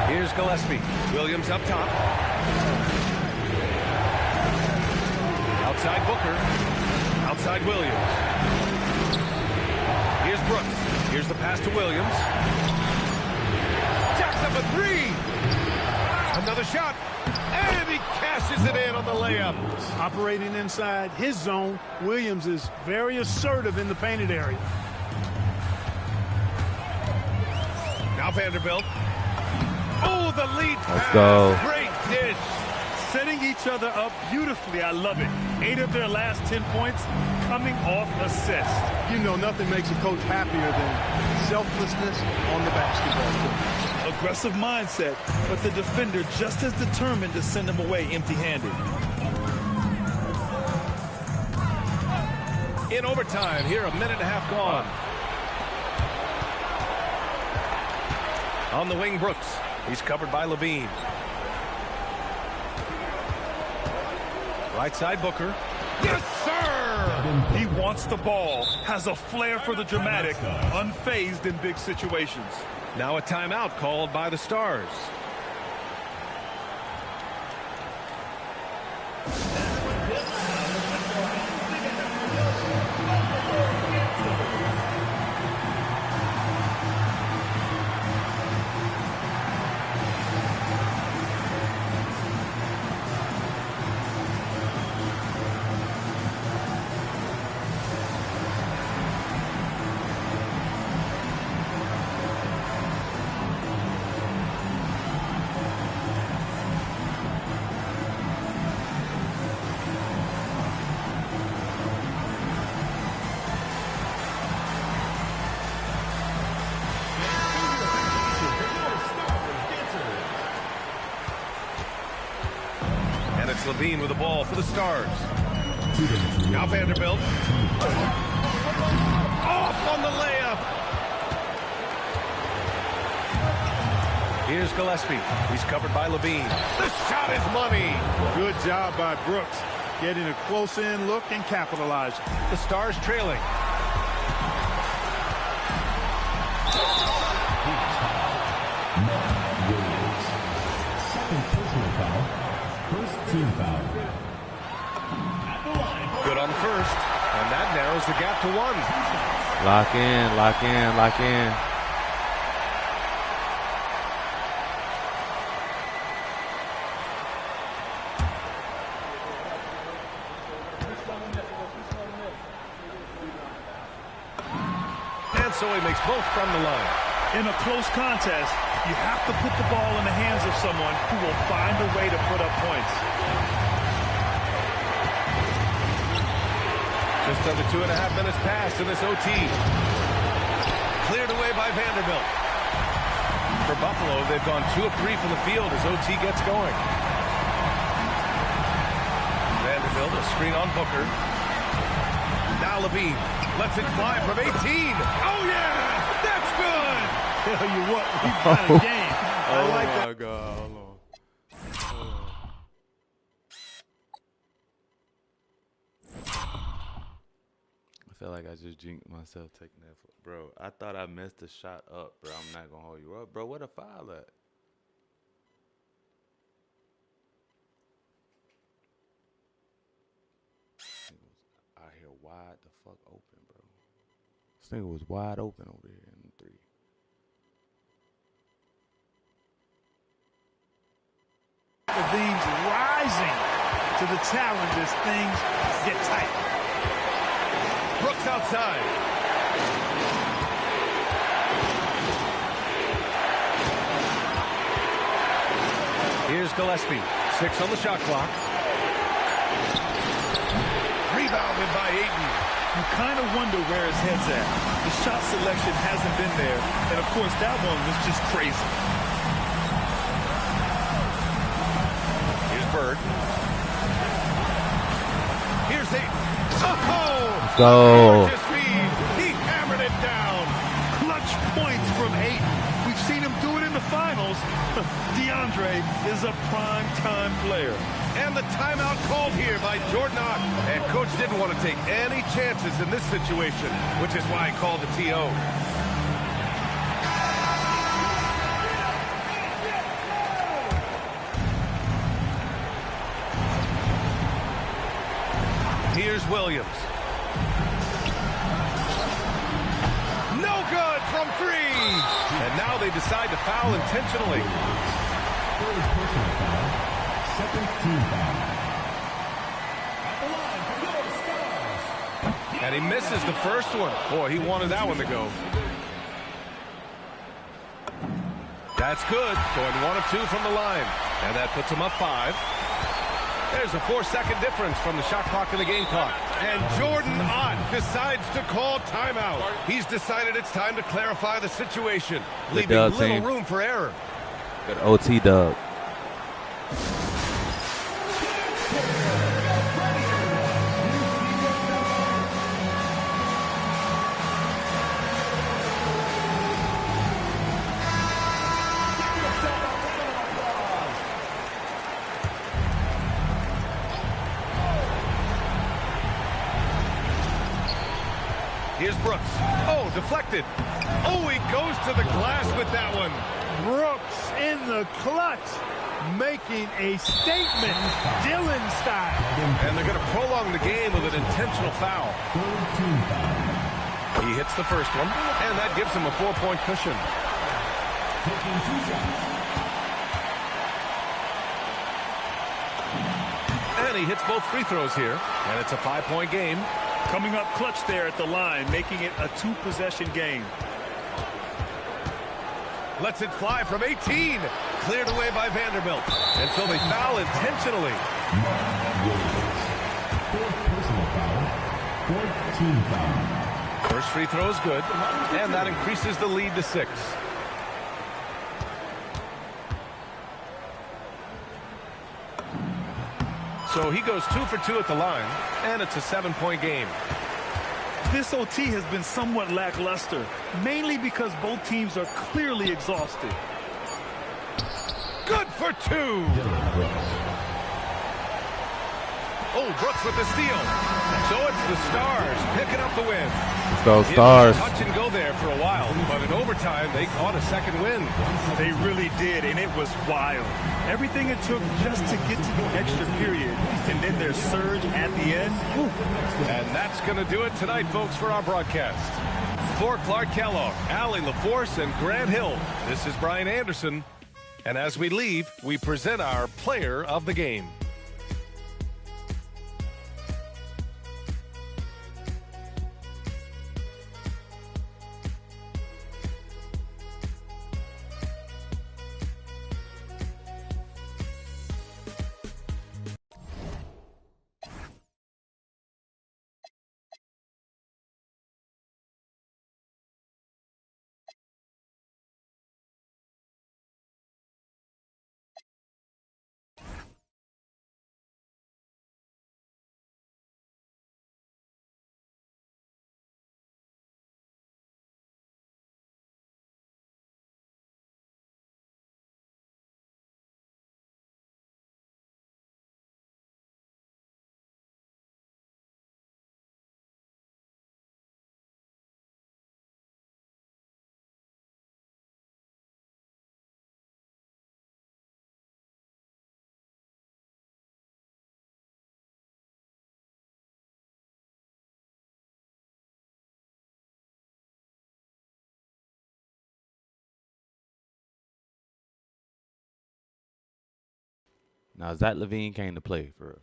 Speaker 4: Here's Gillespie. Williams up top. Outside Booker. Outside Williams. Here's Brooks. Here's the pass to Williams. Jacks up a three. Another shot. And he cashes it in on the layup.
Speaker 2: Operating inside his zone, Williams is very assertive in the painted area.
Speaker 4: Now Vanderbilt. Oh, the lead pass.
Speaker 1: Let's go.
Speaker 4: Great dish.
Speaker 5: Setting each other up beautifully. I love it. 8 of their last 10 points coming off assists.
Speaker 12: You know, nothing makes a coach happier than selflessness on the basketball court.
Speaker 5: Aggressive mindset, but the defender just as determined to send him away empty-handed.
Speaker 4: In overtime, here a minute and a half gone. On the wing, Brooks. He's covered by Levine. Right side, Booker. Yes, sir!
Speaker 5: He wants the ball, has a flair for the dramatic, unfazed in big situations.
Speaker 4: Now a timeout called by the Stars. Levine with the ball for the Stars. Now Vanderbilt. Off on the layup. Here's Gillespie. He's covered by Levine. The shot is money.
Speaker 2: Good job by Brooks, getting a close-in look and capitalizing.
Speaker 4: The Stars trailing.
Speaker 6: Second personal foul. First team foul.
Speaker 4: Good on the first, and that narrows the gap to 1.
Speaker 1: Lock in, lock in, lock in.
Speaker 4: And so he makes both from the line.
Speaker 5: In a close contest, you have to put the ball in the hands of someone who will find a way to put up points.
Speaker 4: Just under 2.5 minutes passed in this OT. Cleared away by Vanderbilt. For Buffalo, they've gone 2 of 3 from the field as OT gets going. Vanderbilt, a screen on Booker. Now Levine lets it fly from 18. Oh, yeah! That's good!
Speaker 2: Tell you what, we've got a game. I like that.
Speaker 1: Oh, my God. Hold on. I feel like I just jinxed myself taking that. Bro, I thought I messed the shot up, bro. I'm not going to hold you up. Bro, what a foul at? Out here wide the fuck open, bro. This nigga was wide open over here in the 3.
Speaker 2: Levine's rising to the challenge as things get tight.
Speaker 4: Brooks outside. Here's Gillespie. 6 on the shot clock. Rebounded by Ayton.
Speaker 5: You kind of wonder where his head's at. The shot selection hasn't been there, and of course that one was just crazy.
Speaker 4: Here's Bird. Here's Ayton. Oh!
Speaker 1: Let's go.
Speaker 4: Gorgeous feed. He hammered it down.
Speaker 5: Clutch points from Ayton. We've seen him do it in the finals. DeAndre is a prime-time player.
Speaker 4: And the timeout called here by Jordan Ott. And coach didn't want to take any chances in this situation, which is why he called the TO. Here's Williams. No good from 3. And now they decide to foul intentionally.
Speaker 6: Third personal foul. Second team foul. At the line for your Stars.
Speaker 4: And he misses the first one. Boy, he wanted that one to go. That's good. Going 1 of 2 from the line. And that puts him up 5. There's a 4-second difference from the shot clock to the game clock. And Jordan Ott decides to call timeout. He's decided it's time to clarify the situation, leaving little room for error.
Speaker 1: Good OT, Doug.
Speaker 4: Here's Brooks. Oh, deflected. Oh, he goes to the glass with that one.
Speaker 2: Brooks in the clutch, making a statement, Dylan style.
Speaker 4: And they're going to prolong the game with an intentional foul.
Speaker 6: Third team foul.
Speaker 4: He hits the first one, and that gives him a 4-point cushion.
Speaker 6: Taking 2 shots.
Speaker 4: And he hits both free throws here, and it's a 5-point game.
Speaker 5: Coming up clutch there at the line, making it a 2-possession game.
Speaker 4: Lets it fly from 18. Cleared away by Vanderbilt until they foul intentionally.
Speaker 6: Fourth personal foul. Fourth team foul.
Speaker 4: First free throw is good, and that increases the lead to 6. So he goes 2 for 2 at the line, and it's a 7-point game.
Speaker 5: This OT has been somewhat lackluster, mainly because both teams are clearly exhausted.
Speaker 4: Good for 2. Oh, Brooks with the steal. So it's the Stars picking up the win.
Speaker 1: Let's go, Stars.
Speaker 4: Touch and go there for a while, but in overtime, they caught a second win.
Speaker 5: They really did, and it was wild. Everything it took just to get to the extra period, and then their surge at the end. Whew.
Speaker 4: And that's going to do it tonight, folks, for our broadcast. For Clark Kellogg, Allie LaForce, and Grant Hill, this is Brian Anderson. And as we leave, we present our player of the game.
Speaker 1: Now, Zach LaVine came to play for real.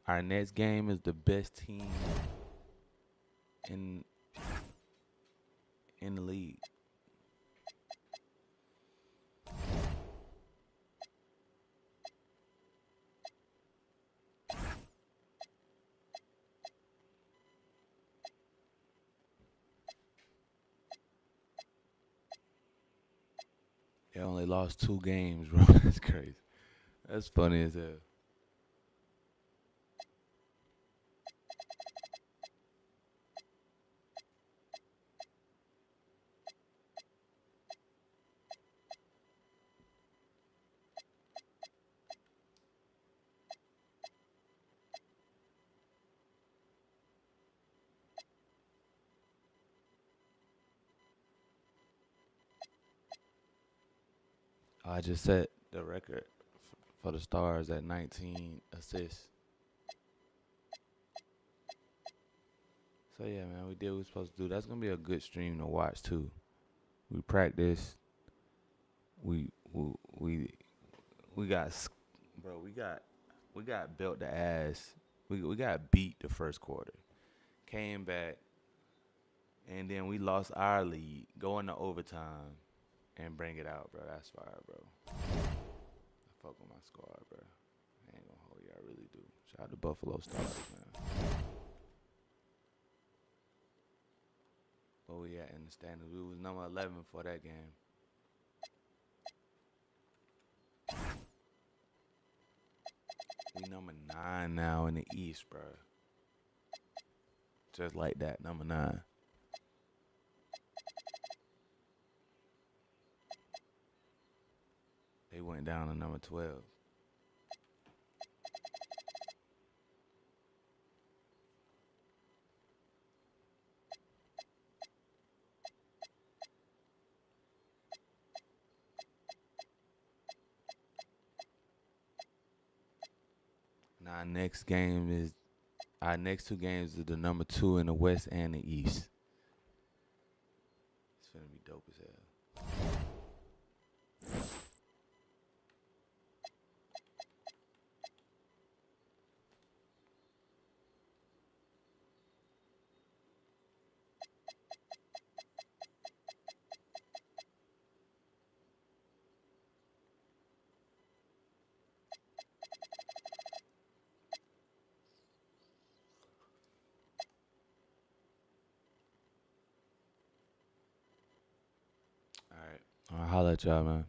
Speaker 1: our next game is the best team in the league. They only lost 2 games, bro. That's crazy. That's funny as hell. I just set the record for the Stars at 19 assists. So yeah, man, we did what we were supposed to do. That's gonna be a good stream to watch too. We practiced. We we we, we got bro. We got built the ass. We got beat the first quarter. Came back, and then we lost our lead, going to overtime, and bring it out, bro. That's fire, bro. I fuck with my squad, bro. I ain't gonna hold you. I really do. Shout out to Buffalo Stars, man. Where we at in the standings? We was number 11 for that game. We number 9 now in the East, bro. Just like that, number 9. They went down to number 12. Now our next 2 games is the number 2 in the West and the East. It's gonna be dope as hell. All right. I'll holler at y'all, man.